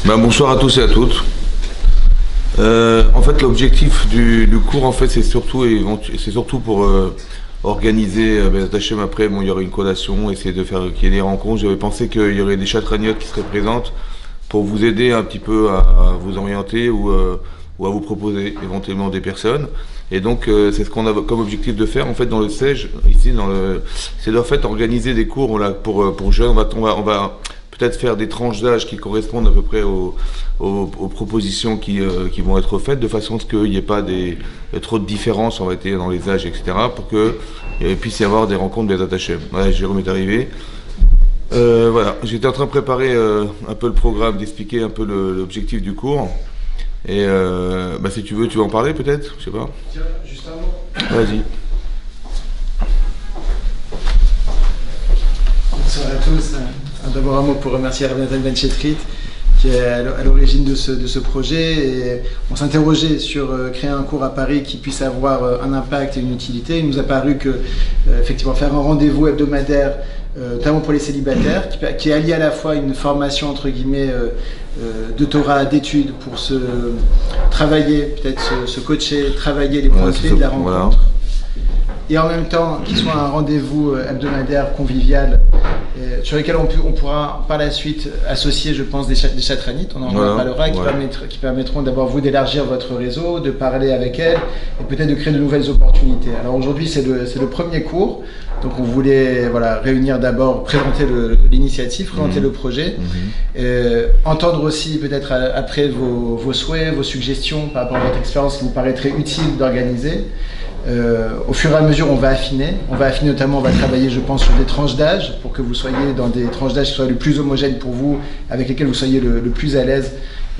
Bonsoir à tous et à toutes. En fait, l'objectif du cours, en fait, c'est surtout pour organiser, Hachem, après, il y aurait une collation, essayer de faire qu'il y ait des rencontres. J'avais pensé qu'il y aurait des chatragnotes qui seraient présentes pour vous aider un petit peu à vous orienter ou à vous proposer éventuellement des personnes. Et donc, c'est ce qu'on a comme objectif de faire, en fait, dans le SEJ, ici, c'est en fait organiser des cours pour jeunes. On va peut-être faire des tranches d'âge qui correspondent à peu près aux propositions qui vont être faites, de façon à ce qu'il n'y ait pas trop de différences, on va dire, dans les âges, etc., pour qu'il puisse y avoir des rencontres des attachés. Voilà, Jérôme est arrivé. Voilà, j'étais en train de préparer un peu le programme, d'expliquer un peu l'objectif du cours. Et si tu veux en parler peut-être, je sais pas. Tiens, juste un mot. Vas-y. Bonsoir à tous. D'abord un mot pour remercier Rabbi Ben Chetrit qui est à l'origine de ce projet. Et on s'interrogeait sur créer un cours à Paris qui puisse avoir un impact et une utilité. Il nous a paru que effectivement faire un rendez-vous hebdomadaire, notamment pour les célibataires, qui est allié à la fois une formation entre guillemets de Torah, d'études pour se travailler, peut-être se coacher, travailler les points clés de la rencontre. Voilà. Et en même temps, qu'il soit un rendez-vous hebdomadaire, convivial, sur lequel on pourra par la suite associer, je pense, des chatranites, on en parlera, qui permettront d'abord vous d'élargir votre réseau, de parler avec elles, et peut-être de créer de nouvelles opportunités. Alors aujourd'hui, c'est le premier cours, donc on voulait réunir d'abord, présenter l'initiative, présenter le projet, entendre aussi peut-être après vos souhaits, vos suggestions par rapport à votre expérience qui vous paraîtrait utile d'organiser. Au fur et à mesure, on va affiner notamment, on va travailler, je pense, sur des tranches d'âge pour que vous soyez dans des tranches d'âge qui soient le plus homogènes pour vous, avec lesquelles vous soyez le plus à l'aise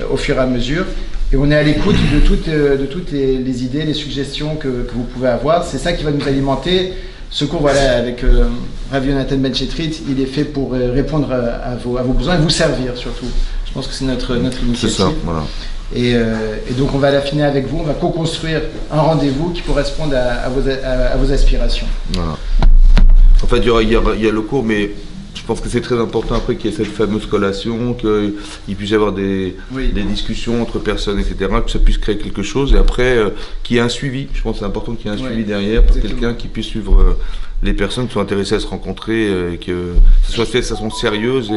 au fur et à mesure. Et on est à l'écoute de toutes les idées, les suggestions que vous pouvez avoir. C'est ça qui va nous alimenter. Ce cours, avec Rav Yonatan Ben Chetrit, il est fait pour répondre à vos besoins et vous servir surtout. Je pense que c'est notre initiative. C'est ça, voilà. Et donc on va l'affiner avec vous, on va co-construire un rendez-vous qui corresponde à vos aspirations. Voilà. En fait, il y a le cours, mais je pense que c'est très important après qu'il y ait cette fameuse collation, qu'il puisse y avoir des discussions entre personnes, etc., que ça puisse créer quelque chose, et après qu'il y ait un suivi. Je pense que c'est important qu'il y ait un suivi derrière, pour quelqu'un qui puisse suivre les personnes qui sont intéressées à se rencontrer, et que ce soit fait de façon sérieuse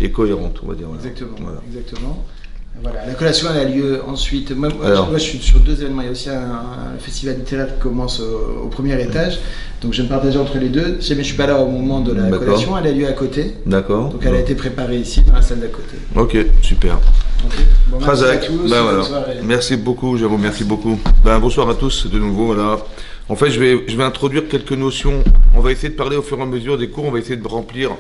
et cohérente, on va dire. Exactement. Voilà, la collation elle a lieu ensuite. Moi, je suis sur deux événements. Il y a aussi un festival littéraire qui commence au premier étage. Donc je vais me partager entre les deux. Je ne suis pas là au moment de la collation, elle a lieu à côté. D'accord. Donc elle a été préparée ici dans la salle d'à côté. Ok, super. Okay. Bon, merci à tous. Merci beaucoup, Jérôme, merci beaucoup. Bonsoir à tous de nouveau. Voilà. En fait, je vais introduire quelques notions. On va essayer de parler au fur et à mesure des cours. On va essayer de remplir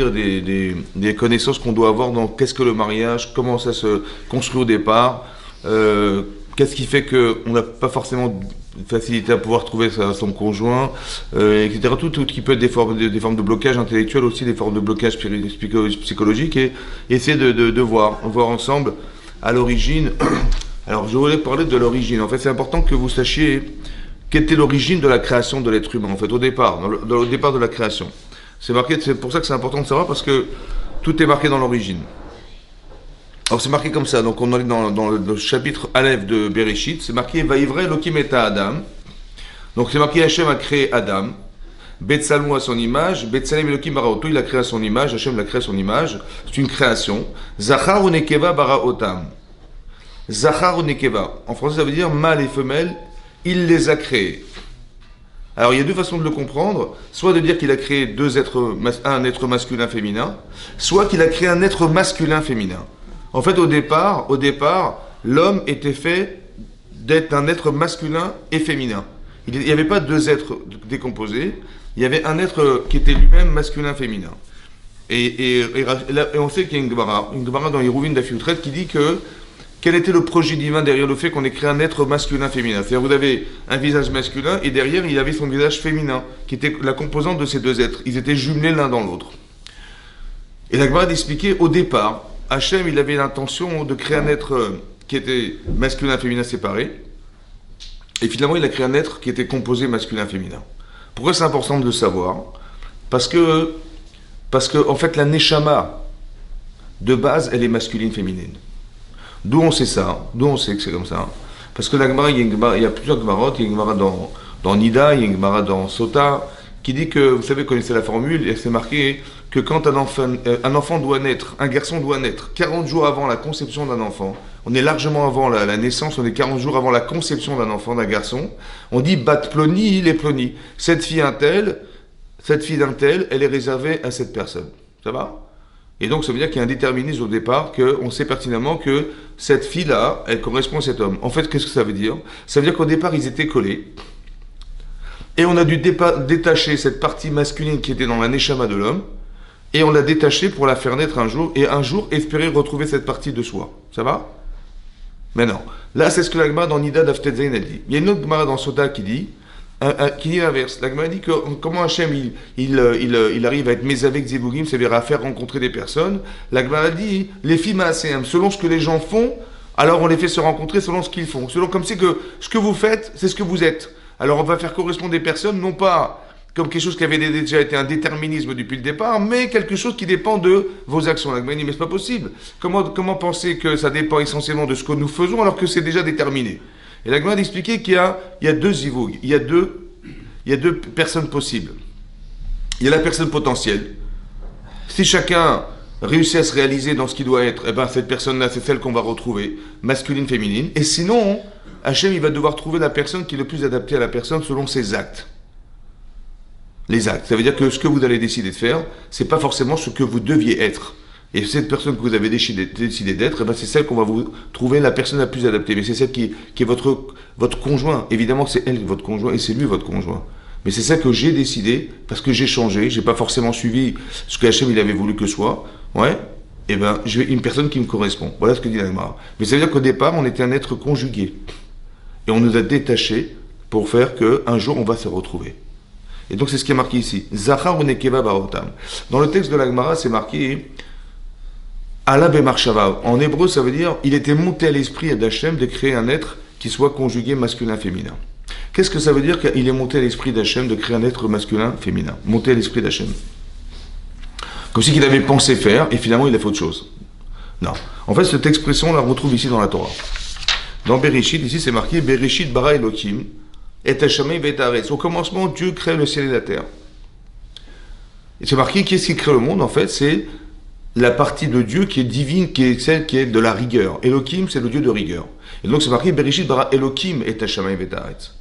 des connaissances qu'on doit avoir dans qu'est-ce que le mariage, comment ça se construit au départ, qu'est-ce qui fait qu'on n'a pas forcément de facilité à pouvoir trouver son conjoint, etc. Tout qui peut être des formes de blocage intellectuel aussi, des formes de blocage psychologique, et essayer de voir ensemble à l'origine. Alors, je voulais parler de l'origine. En fait, c'est important que vous sachiez quelle était l'origine de la création de l'être humain, en fait, au départ de la création. C'est pour ça que c'est important de savoir, parce que tout est marqué dans l'origine. Alors c'est marqué comme ça, donc on est dans le chapitre Aleph de Bereshit, c'est marqué Vaïvra Elokim et Adam. Donc c'est marqué Hachem a créé Adam, Betsalmu à son image, Betsalem Elokim baraoto, il a créé à son image, Hachem l'a créé à son image, c'est une création. Zachar ou Nekeva baraotam. Zachar ou Nekeva, en français ça veut dire mâle et femelle, il les a créés. Alors il y a deux façons de le comprendre, soit de dire qu'il a créé un être masculin féminin, soit qu'il a créé un être masculin féminin. En fait au départ, l'homme était fait d'être un être masculin et féminin. Il n'y avait pas deux êtres décomposés, il y avait un être qui était lui-même masculin féminin. Et on sait qu'il y a une Gemara dans Yeruvin d'Afiutret qui dit que quel était le projet divin derrière le fait qu'on ait créé un être masculin-féminin. C'est-à-dire vous avez un visage masculin et derrière il avait son visage féminin, qui était la composante de ces deux êtres. Ils étaient jumelés l'un dans l'autre. Et la Gemara d'expliquer, au départ, Hachem il avait l'intention de créer un être qui était masculin-féminin séparé. Et finalement il a créé un être qui était composé masculin-féminin. Pourquoi c'est important de le savoir ? Parce que en fait la Neshama, de base, elle est masculine, féminine. D'où on sait ça? D'où on sait que c'est comme ça? Parce que la Gemara, il y a plusieurs Gemarotes, il y a une Gemara dans Nida, il y a une Gemara dans Sota, qui dit que, vous savez, connaissez la formule, et c'est marqué que quand un enfant doit naître, un garçon doit naître 40 jours avant la conception d'un enfant, on est largement avant la naissance, on est 40 jours avant la conception d'un enfant, d'un garçon, on dit bat ploni, il est ploni. Cette fille d'un tel, elle est réservée à cette personne. Ça va? Et donc ça veut dire qu'il y a un déterminisme au départ, qu'on sait pertinemment que cette fille-là, elle correspond à cet homme. En fait, qu'est-ce que ça veut dire? Ça veut dire qu'au départ, ils étaient collés, et on a dû détacher cette partie masculine qui était dans la neshama de l'homme, et on l'a détachée pour la faire naître un jour, et un jour espérer retrouver cette partie de soi. Ça va? Maintenant, là c'est ce que la Gemara dans Nida d'Aftet Zayin elle dit. Il y a une autre Gemara dans Sota qui dit l'inverse. La Gemara dit que comment Hachem il arrive à être mézavek zivugim, c'est-à-dire à faire rencontrer des personnes. La Gemara dit les filles maaséem, selon ce que les gens font, alors on les fait se rencontrer selon ce qu'ils font. Selon comme c'est que ce que vous faites, c'est ce que vous êtes. Alors on va faire correspondre des personnes, non pas comme quelque chose qui avait déjà été un déterminisme depuis le départ, mais quelque chose qui dépend de vos actions. La Gemara dit mais c'est pas possible. Comment penser que ça dépend essentiellement de ce que nous faisons alors que c'est déjà déterminé? Et la Gemara d'expliquer qu'il y a deux zivug, il y a deux personnes possibles. Il y a la personne potentielle. Si chacun réussit à se réaliser dans ce qu'il doit être, eh ben cette personne-là, c'est celle qu'on va retrouver, masculine, féminine. Et sinon, Hachem, il va devoir trouver la personne qui est le plus adaptée à la personne selon ses actes. Les actes. Ça veut dire que ce que vous allez décider de faire, c'est pas forcément ce que vous deviez être. Et cette personne que vous avez décidé d'être, eh ben c'est celle qu'on va vous trouver la personne la plus adaptée. Mais c'est celle qui est votre conjoint. Évidemment que c'est elle votre conjoint et c'est lui votre conjoint. Mais c'est ça que j'ai décidé parce que j'ai changé. J'ai pas forcément suivi ce que Hachem il avait voulu que soit. Ouais. Et ben je vais une personne qui me correspond. Voilà ce que dit la Gemara. Mais ça veut dire qu'au départ on était un être conjugué et on nous a détachés pour faire que un jour on va se retrouver. Et donc c'est ce qui est marqué ici. Zachar unekeva barotam. Dans le texte de la Gemara c'est marqué Allah bemarshava. En hébreu, ça veut dire il était monté à l'esprit d'Hachem de créer un être qui soit conjugué masculin-féminin. Qu'est-ce que ça veut dire qu'il est monté à l'esprit d'Hachem de créer un être masculin-féminin? Monté à l'esprit d'Hachem. Comme si qu'il avait pensé faire et finalement il a fait autre chose. Non. En fait, cette expression, on la retrouve ici dans la Torah. Dans Bereshit, ici c'est marqué Bereshit bara Elohim et Hashamayim ve'et haaretz. Au commencement, Dieu crée le ciel et la terre. Et c'est marqué qu'est-ce qui crée le monde? En fait, c'est la partie de Dieu qui est divine, qui est celle qui est de la rigueur. Elohim, c'est le Dieu de rigueur. Et donc c'est marqué Bereshit bara Elohim et Hashamayim ve'et haaretz.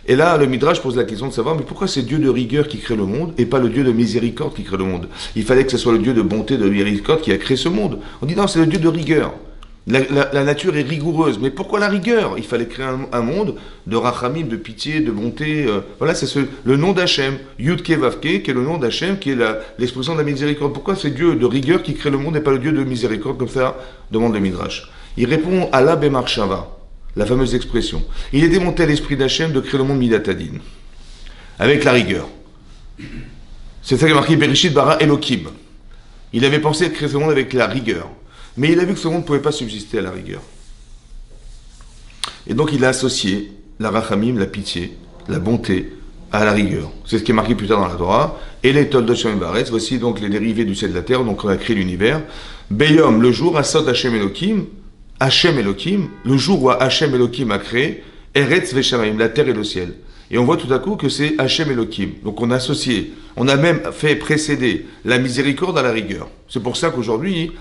Et là, le Midrash pose la question de savoir, mais pourquoi c'est Dieu de rigueur qui crée le monde et pas le Dieu de miséricorde qui crée le monde? Il fallait que ce soit le Dieu de bonté, de miséricorde qui a créé ce monde. On dit non, c'est le Dieu de rigueur. La nature est rigoureuse, mais pourquoi la rigueur? Il fallait créer un monde de rachamim, de pitié, de bonté. Voilà, c'est le nom d'Hachem, Yud-Ke Vav-Ke, qui est le nom d'Hachem, qui est l'expression de la miséricorde. Pourquoi c'est Dieu de rigueur qui crée le monde et pas le Dieu de miséricorde, comme ça demande le Midrash? Il répond à la Bemarshava, la fameuse expression. Il est démonté à l'esprit d'Hachem de créer le monde Midatadin, avec la rigueur. C'est ça qui est marqué Bereshit bara Elohim. Il avait pensé créer ce monde avec la rigueur. Mais il a vu que ce monde ne pouvait pas subsister à la rigueur. Et donc il a associé la rachamim, la pitié, la bonté, à la rigueur. C'est ce qui est marqué plus tard dans la Torah. Et les toldot Shem Baretz, voici donc les dérivés du ciel et de la terre, donc on a créé l'univers. Beyom, le jour, Asod Hashem Elohim, le jour où Hashem Elohim a créé, Eretz Veshamayim, la terre et le ciel. Et on voit tout à coup que c'est Hashem Elohim. Donc on a associé, on a même fait précéder la miséricorde à la rigueur. C'est pour ça qu'aujourd'hui,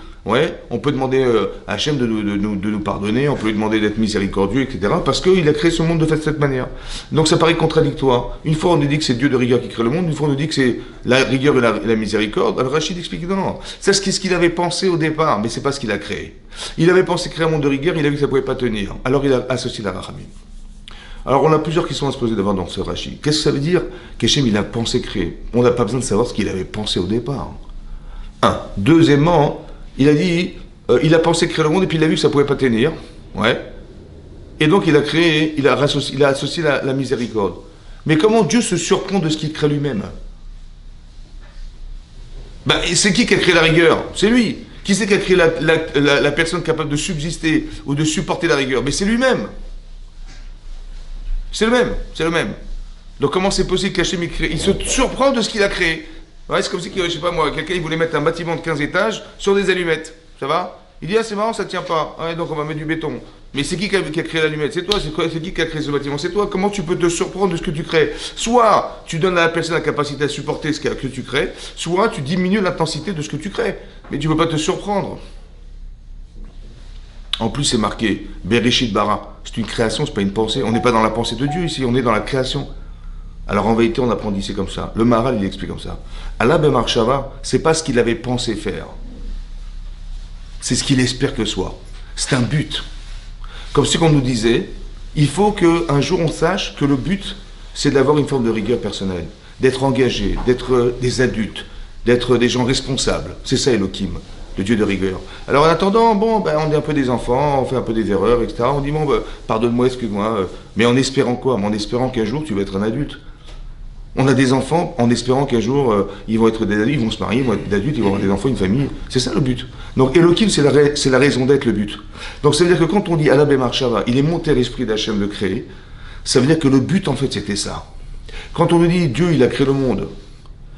on peut demander à Hashem de nous pardonner, on peut lui demander d'être miséricordieux, etc. Parce qu'il a créé ce monde de cette manière. Donc ça paraît contradictoire. Une fois on nous dit que c'est Dieu de rigueur qui crée le monde, une fois on nous dit que c'est la rigueur et la miséricorde. Alors Rachid explique non. C'est ce qu'il avait pensé au départ, mais c'est pas ce qu'il a créé. Il avait pensé créer un monde de rigueur, il a vu que ça ne pouvait pas tenir. Alors il a associé la rachamim. Alors on a plusieurs questions à se poser d'abord dans ce Rashi. Qu'est-ce que ça veut dire qu'Hachem il a pensé créer? On n'a pas besoin de savoir ce qu'il avait pensé au départ. Un. Deuxièmement, il a dit, il a pensé créer le monde et puis il a vu que ça ne pouvait pas tenir. Ouais. Et donc il a créé, il a associé la miséricorde. Mais comment Dieu se surprend de ce qu'il crée lui-même? C'est qui a créé la rigueur? C'est lui. Qui c'est qui a créé la personne capable de subsister ou de supporter la rigueur? Mais c'est lui-même. C'est le même. Donc comment c'est possible qu'Hachem il se surprend de ce qu'il a créé? Ouais, c'est comme si, je sais pas moi, quelqu'un il voulait mettre un bâtiment de 15 étages sur des allumettes. Ça va? Il dit, ah, c'est marrant, ça tient pas. Ouais, donc on va mettre du béton. Mais c'est qui a créé l'allumette? C'est toi, c'est qui a créé ce bâtiment? C'est toi. Comment tu peux te surprendre de ce que tu crées? Soit tu donnes à la personne la capacité à supporter ce que tu crées, soit tu diminues l'intensité de ce que tu crées. Mais tu ne peux pas te surprendre. En plus, c'est marqué Bereshit bara. C'est une création, c'est pas une pensée. On n'est pas dans la pensée de Dieu ici, on est dans la création. Alors en vérité, on apprend d'ici comme ça. Le Maharal, il explique comme ça. Allah ben Marshava, c'est pas ce qu'il avait pensé faire. C'est ce qu'il espère que soit. C'est un but. Comme si on nous disait, il faut qu'un jour on sache que le but, c'est d'avoir une forme de rigueur personnelle, d'être engagé, d'être des adultes, d'être des gens responsables. C'est ça Elohim, le Dieu de rigueur. Alors en attendant, bon, ben, on est un peu des enfants, on fait un peu des erreurs, etc. On dit, bon, ben, pardonne-moi, excuse-moi, mais en espérant quoi? Mais en espérant qu'un jour tu vas être un adulte. On a des enfants en espérant qu'un jour ils vont être des adultes, ils vont se marier, ils vont être des adultes, ils vont avoir des enfants, une famille. C'est ça le but. Donc Elohim, c'est la raison d'être, le but. Donc ça veut dire que quand on dit Allah Bemarshava, il est monté à l'esprit d'Hachem de créer, ça veut dire que le but en fait c'était ça. Quand on nous dit Dieu il a créé le monde,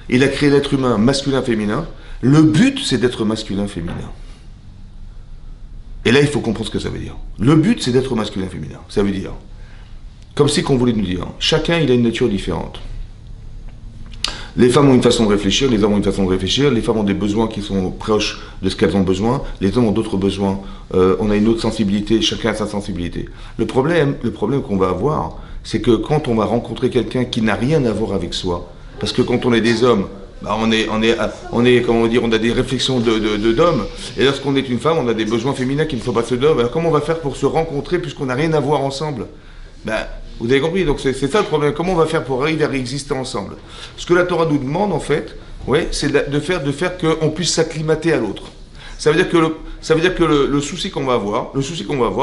il a créé l'être humain masculin, féminin, le but c'est d'être masculin, féminin. Et là il faut comprendre ce que ça veut dire. Le but c'est d'être masculin, féminin. Ça veut dire, comme si qu'on voulait nous dire, chacun il a une nature différente. Les femmes ont une façon de réfléchir, les hommes ont une façon de réfléchir, les femmes ont des besoins qui sont proches de ce qu'elles ont besoin, les hommes ont d'autres besoins, on a une autre sensibilité, chacun a sa sensibilité. Le problème qu'on va avoir, c'est que quand on va rencontrer quelqu'un qui n'a rien à voir avec soi, parce que quand on est des hommes, bah on est, comment dire, on a des réflexions d'hommes, et lorsqu'on est une femme, on a des besoins féminins qui ne sont pas ceux d'hommes. Alors comment on va faire pour se rencontrer puisqu'on n'a rien à voir ensemble? Vous avez compris, donc c'est ça le problème. Comment on va faire pour arriver à exister ensemble? Ce que la Torah nous demande, en fait, ouais, c'est de faire qu'on puisse s'acclimater à l'autre. Ça veut dire que le souci qu'on va avoir,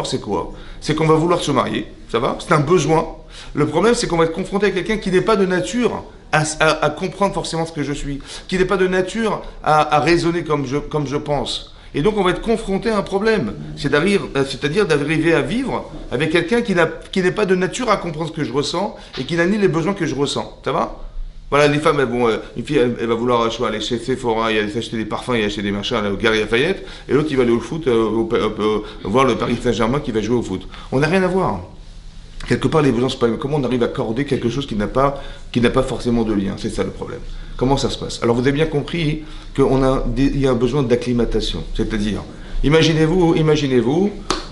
c'est quoi? C'est qu'on va vouloir se marier, ça va? C'est un besoin. Le problème, c'est qu'on va être confronté à quelqu'un qui n'est pas de nature à comprendre forcément ce que je suis, qui n'est pas de nature à raisonner comme je pense. Et donc on va être confronté à un problème, c'est-à-dire d'arriver à vivre avec quelqu'un qui n'est pas de nature à comprendre ce que je ressens et qui n'a ni les besoins que je ressens. Ça va? Voilà, les femmes, une fille, elle va vouloir aller chez Sephora, et aller s'acheter des parfums et acheter des machins au Galeries Lafayette, et l'autre il va aller au foot, voir le Paris Saint-Germain qui va jouer au foot. On n'a rien à voir. Quelque part, les besoins, c'est pas comment on arrive à accorder quelque chose qui n'a pas forcément de lien. C'est ça le problème. Comment ça se passe? Alors vous avez bien compris qu'il y a un besoin d'acclimatation. C'est-à-dire, imaginez-vous,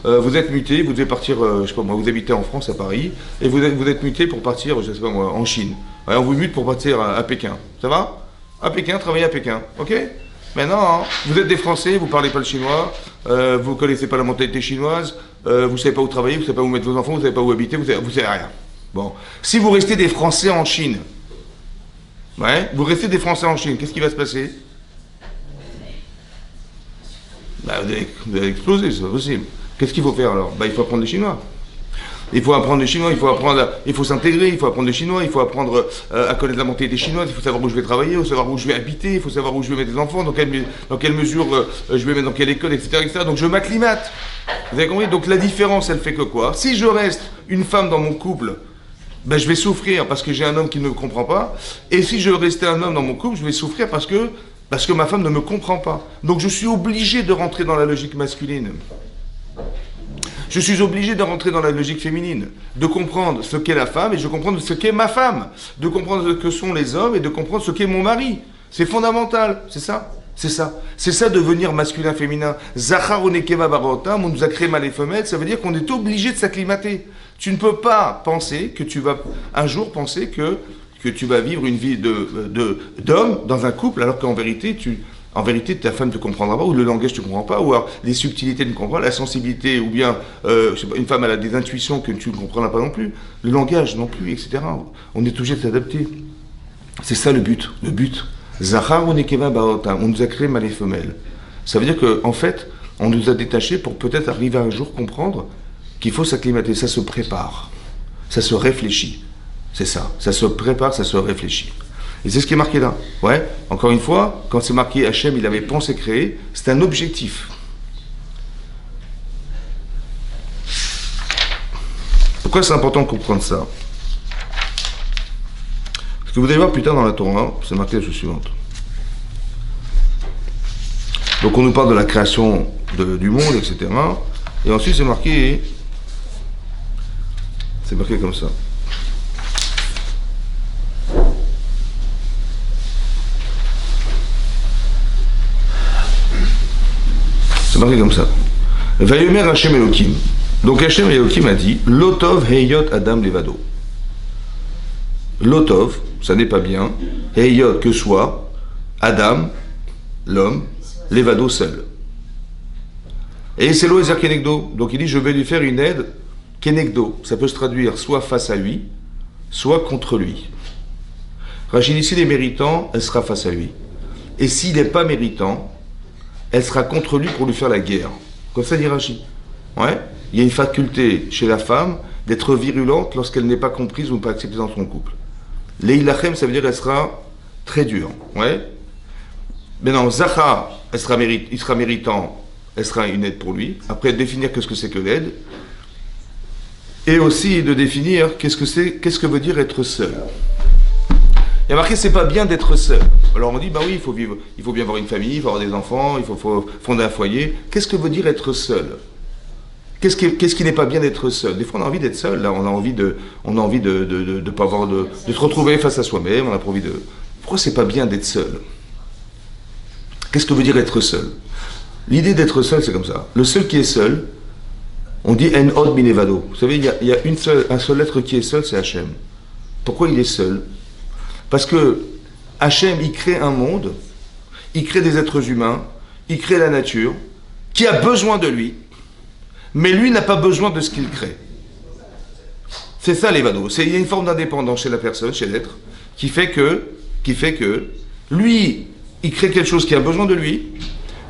vous êtes muté, vous devez partir, je sais pas moi, vous habitez en France, à Paris, et vous êtes muté pour partir, je sais pas moi, en Chine. Ouais, on vous mute pour partir à Pékin. Ça va? À Pékin, travailler à Pékin. Ok? Maintenant, vous êtes des Français, vous parlez pas le chinois, vous connaissez pas la mentalité chinoise, vous savez pas où travailler, vous savez pas où mettre vos enfants, vous savez pas où habiter, vous savez rien. Bon. Si vous restez des Français en Chine, ouais, vous restez des Français en Chine, qu'est-ce qui va se passer? Vous allez exploser, c'est pas possible. Qu'est-ce qu'il faut faire alors? Il faut apprendre le chinois. Il faut apprendre le chinois, il faut s'intégrer, il faut apprendre le chinois, il faut apprendre à connaître la mentalité chinoise, il faut savoir où je vais travailler, il faut savoir où je vais habiter, il faut savoir où je vais mettre les enfants, dans quelle mesure je vais mettre dans quelle école, etc. Donc je m'acclimate. Vous avez compris? Donc la différence, elle fait que quoi? Si je reste une femme dans mon couple, je vais souffrir parce que j'ai un homme qui ne me comprend pas. Et si je restais un homme dans mon couple, je vais souffrir parce que ma femme ne me comprend pas. Donc je suis obligé de rentrer dans la logique masculine. Je suis obligé de rentrer dans la logique féminine, de comprendre ce qu'est la femme et de comprendre ce qu'est ma femme, de comprendre ce que sont les hommes et de comprendre ce qu'est mon mari. C'est fondamental, c'est ça. C'est ça. C'est ça devenir masculin-féminin. Zachar onekeva barotam, on nous a créé mâle et femelle, ça veut dire qu'on est obligé de s'acclimater. Tu ne peux pas penser que tu vas un jour penser que tu vas vivre une vie d'homme dans un couple, alors qu'en vérité, ta femme ne te comprendra pas, ou le langage ne te comprend pas, ou alors les subtilités ne comprend pas, la sensibilité, ou bien je sais pas, une femme elle a des intuitions que tu ne comprendras pas non plus, le langage non plus, etc. On est obligé de s'adapter. C'est ça le but. Le but. Zachar ou Nekeva Baotam, on nous a créé mâle et femelle. Ça veut dire qu'en fait, on nous a détachés pour peut-être arriver un jour comprendre qu'il faut s'acclimater. Ça se prépare, ça se réfléchit. C'est ça. Ça se prépare, ça se réfléchit. Et c'est ce qui est marqué là. Ouais, encore une fois, quand c'est marqué Hachem, il avait pensé créer, c'est un objectif. Pourquoi c'est important de comprendre ça? Parce que vous allez voir plus tard dans la Torah, c'est marqué la chose suivante. Donc on nous parle de la création du monde, etc. Et ensuite c'est marqué comme ça. C'est marqué comme ça. Vayomer Hashem Elohim. Donc Hashem Elohim a dit Lotov Heyot Adam Levado. Lotov, ça n'est pas bien. Heyot, que soit. Adam, l'homme. Levado, seul. Et c'est l'Oezer Kenegdo. Donc il dit je vais lui faire une aide Kenegdo. Ça peut se traduire soit face à lui, soit contre lui. Rachid dit s'il est méritant, elle sera face à lui. Et s'il n'est pas méritant, elle sera contre lui pour lui faire la guerre. Comme ça dit Rachid. Ouais. Il y a une faculté chez la femme d'être virulente lorsqu'elle n'est pas comprise ou pas acceptée dans son couple. Leilachem, ça veut dire qu'elle sera très dure. Ouais. Maintenant, Zacha, il sera méritant, elle sera une aide pour lui. Après, définir qu'est-ce que c'est que l'aide. Et aussi de définir qu'est-ce que veut dire être seul. Il y a marqué, c'est pas bien d'être seul. Alors on dit, bah oui, il faut vivre, il faut bien avoir une famille, il faut avoir des enfants, il faut fonder un foyer. Qu'est-ce que veut dire être seul? Qu'est-ce qui n'est pas bien d'être seul? Des fois on a envie d'être seul, là, on a envie de pas avoir de se retrouver face à soi-même, on a pas envie de... Pourquoi c'est pas bien d'être seul? Qu'est-ce que veut dire être seul? L'idée d'être seul, c'est comme ça. Le seul qui est seul, on dit en od minevado. Vous savez, il y a un seul être qui est seul, c'est Hachem. Pourquoi il est seul? Parce que Hachem, il crée un monde, il crée des êtres humains, il crée la nature, qui a besoin de lui, mais lui n'a pas besoin de ce qu'il crée. C'est ça l'évado. Il y a une forme d'indépendance chez la personne, chez l'être, qui fait que lui, il crée quelque chose qui a besoin de lui,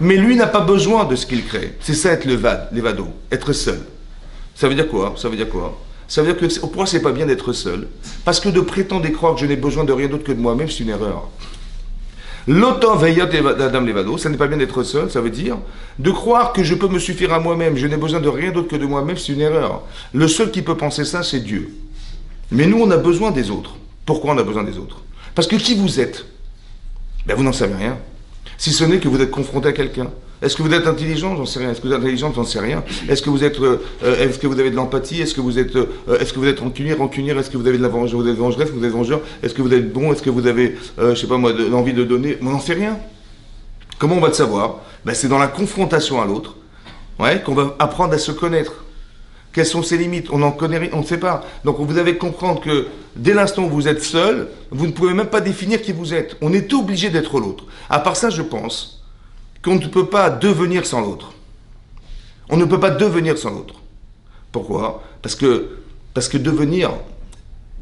mais lui n'a pas besoin de ce qu'il crée. C'est ça être l'évado, être seul. Ça veut dire quoi? Ça veut dire que pourquoi c'est pas bien d'être seul? Parce que de prétendre et croire que je n'ai besoin de rien d'autre que de moi-même, c'est une erreur. L'autant veillot d'Adam Levado, ça n'est pas bien d'être seul, ça veut dire de croire que je peux me suffire à moi-même, je n'ai besoin de rien d'autre que de moi-même, c'est une erreur. Le seul qui peut penser ça, c'est Dieu. Mais nous, on a besoin des autres. Pourquoi on a besoin des autres? Parce que qui vous êtes? Ben vous n'en savez rien. Si ce n'est que vous êtes confronté à quelqu'un. Est-ce que vous êtes intelligent? J'en sais rien. Est-ce que vous êtes intelligent? J'en sais rien. Est-ce que vous êtes, est-ce que vous avez de l'empathie? Est-ce que vous êtes rancunier? Est-ce que vous avez de la vengeance? Vous êtes vengeresse? Vous êtes vengeur? Est-ce que vous êtes bon? Est-ce que vous avez, je sais pas moi, l'envie de donner? On n'en sait rien. Comment on va le savoir? Ben, c'est dans la confrontation à l'autre, ouais, qu'on va apprendre à se connaître. Quelles sont ses limites? On n'en connaît rien, on ne sait pas. Donc vous devez comprendre que dès l'instant où vous êtes seul, vous ne pouvez même pas définir qui vous êtes. On est obligé d'être l'autre. À part ça, je pense qu'on ne peut pas devenir sans l'autre. On ne peut pas devenir sans l'autre. Pourquoi? Parce que devenir,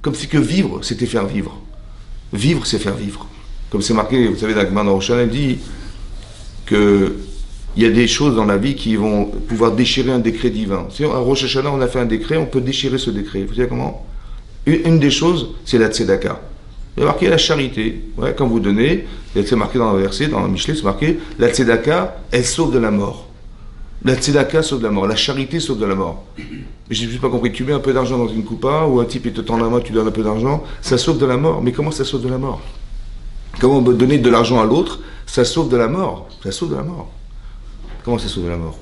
comme si que vivre, c'était faire vivre. Vivre, c'est faire vivre. Comme c'est marqué, vous savez, dans Gemara Rosh Hashanah, dit que il y a des choses dans la vie qui vont pouvoir déchirer un décret divin. Si à Rosh Hashanah, on a fait un décret, on peut déchirer ce décret. Vous savez comment? Une des choses, c'est la tzedaka. Il y a marqué la charité. Ouais, quand vous donnez, c'est marqué dans le verset, dans le Michelet, c'est marqué la tzedaka, elle sauve de la mort. La tzedaka sauve de la mort. La charité sauve de la mort. Mais je n'ai juste pas compris. Tu mets un peu d'argent dans une coupa, ou un type il te tend la main, tu donnes un peu d'argent, ça sauve de la mort. Mais comment ça sauve de la mort? Comment on peut donner de l'argent à l'autre? Ça sauve de la mort. Ça sauve de la mort. Comment ça sauve de la mort?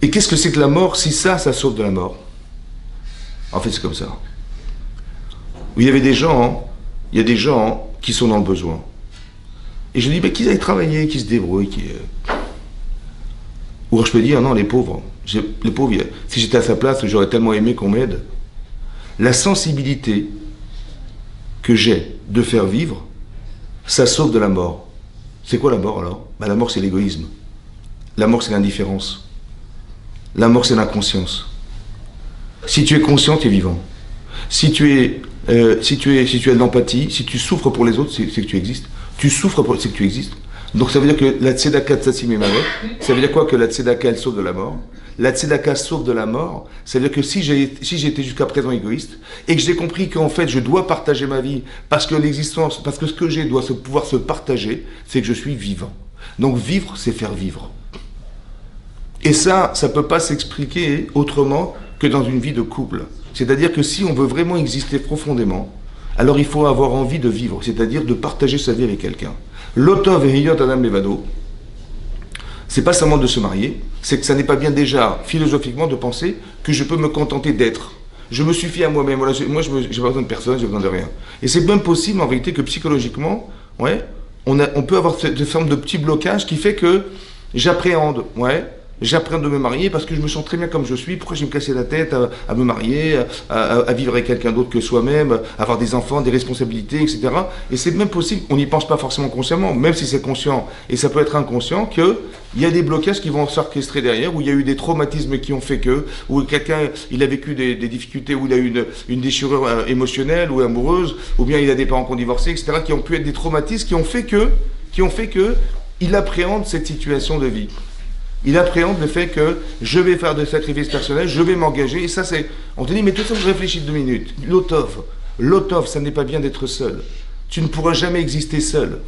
Et qu'est-ce que c'est que la mort si ça sauve de la mort? En fait, c'est comme ça. Il y a des gens qui sont dans le besoin. Et je dis, mais qu'ils aillent travailler, qu'ils se débrouillent. Ou je peux dire, non, les pauvres, si j'étais à sa place, j'aurais tellement aimé qu'on m'aide. La sensibilité que j'ai de faire vivre, ça sauve de la mort. C'est quoi la mort alors? La mort, c'est l'égoïsme. La mort, c'est l'indifférence. La mort, c'est l'inconscience. Si tu es conscient, tu es vivant. Si tu as de l'empathie, si tu souffres pour les autres, c'est que tu existes. Tu souffres pour, c'est que tu existes. Donc ça veut dire que la tzedaka tsatsim emavet, ça veut dire quoi? Que la tzedaka, elle sauve de la mort. La tzedaka sauve de la mort, ça veut dire que si j'ai été jusqu'à présent égoïste, et que j'ai compris qu'en fait je dois partager ma vie, parce que l'existence, parce que ce que j'ai doit pouvoir se partager, c'est que je suis vivant. Donc vivre, c'est faire vivre. Et ça ne peut pas s'expliquer autrement que dans une vie de couple. C'est-à-dire que si on veut vraiment exister profondément, alors il faut avoir envie de vivre, c'est-à-dire de partager sa vie avec quelqu'un. L'otov et hiyot adam levado, c'est pas seulement de se marier, c'est que ça n'est pas bien déjà, philosophiquement, de penser que je peux me contenter d'être. Je me suffis à moi-même. Voilà, moi, j'ai pas besoin de personne, j'ai besoin de rien. Et c'est même possible, en réalité, que psychologiquement, ouais, on peut avoir cette forme de petit blocage qui fait que j'appréhende, j'appréhende de me marier parce que je me sens très bien comme je suis. Pourquoi je vais me casser la tête à me marier, à vivre avec quelqu'un d'autre que soi-même, à avoir des enfants, des responsabilités, etc. Et c'est même possible, on n'y pense pas forcément consciemment, même si c'est conscient, et ça peut être inconscient, qu'il y a des blocages qui vont s'orchestrer derrière, où il y a eu des traumatismes qui ont fait que, où quelqu'un, il a vécu des difficultés, où il a eu une déchirure émotionnelle ou amoureuse, ou bien il a des parents qui ont divorcé, etc., qui ont pu être des traumatismes qui ont fait que il appréhende cette situation de vie. Il appréhende le fait que je vais faire des sacrifices personnels, je vais m'engager, et ça c'est... On te dit, mais tout ça, je réfléchis 2 minutes. L'otov, ça n'est pas bien d'être seul. Tu ne pourras jamais exister seul.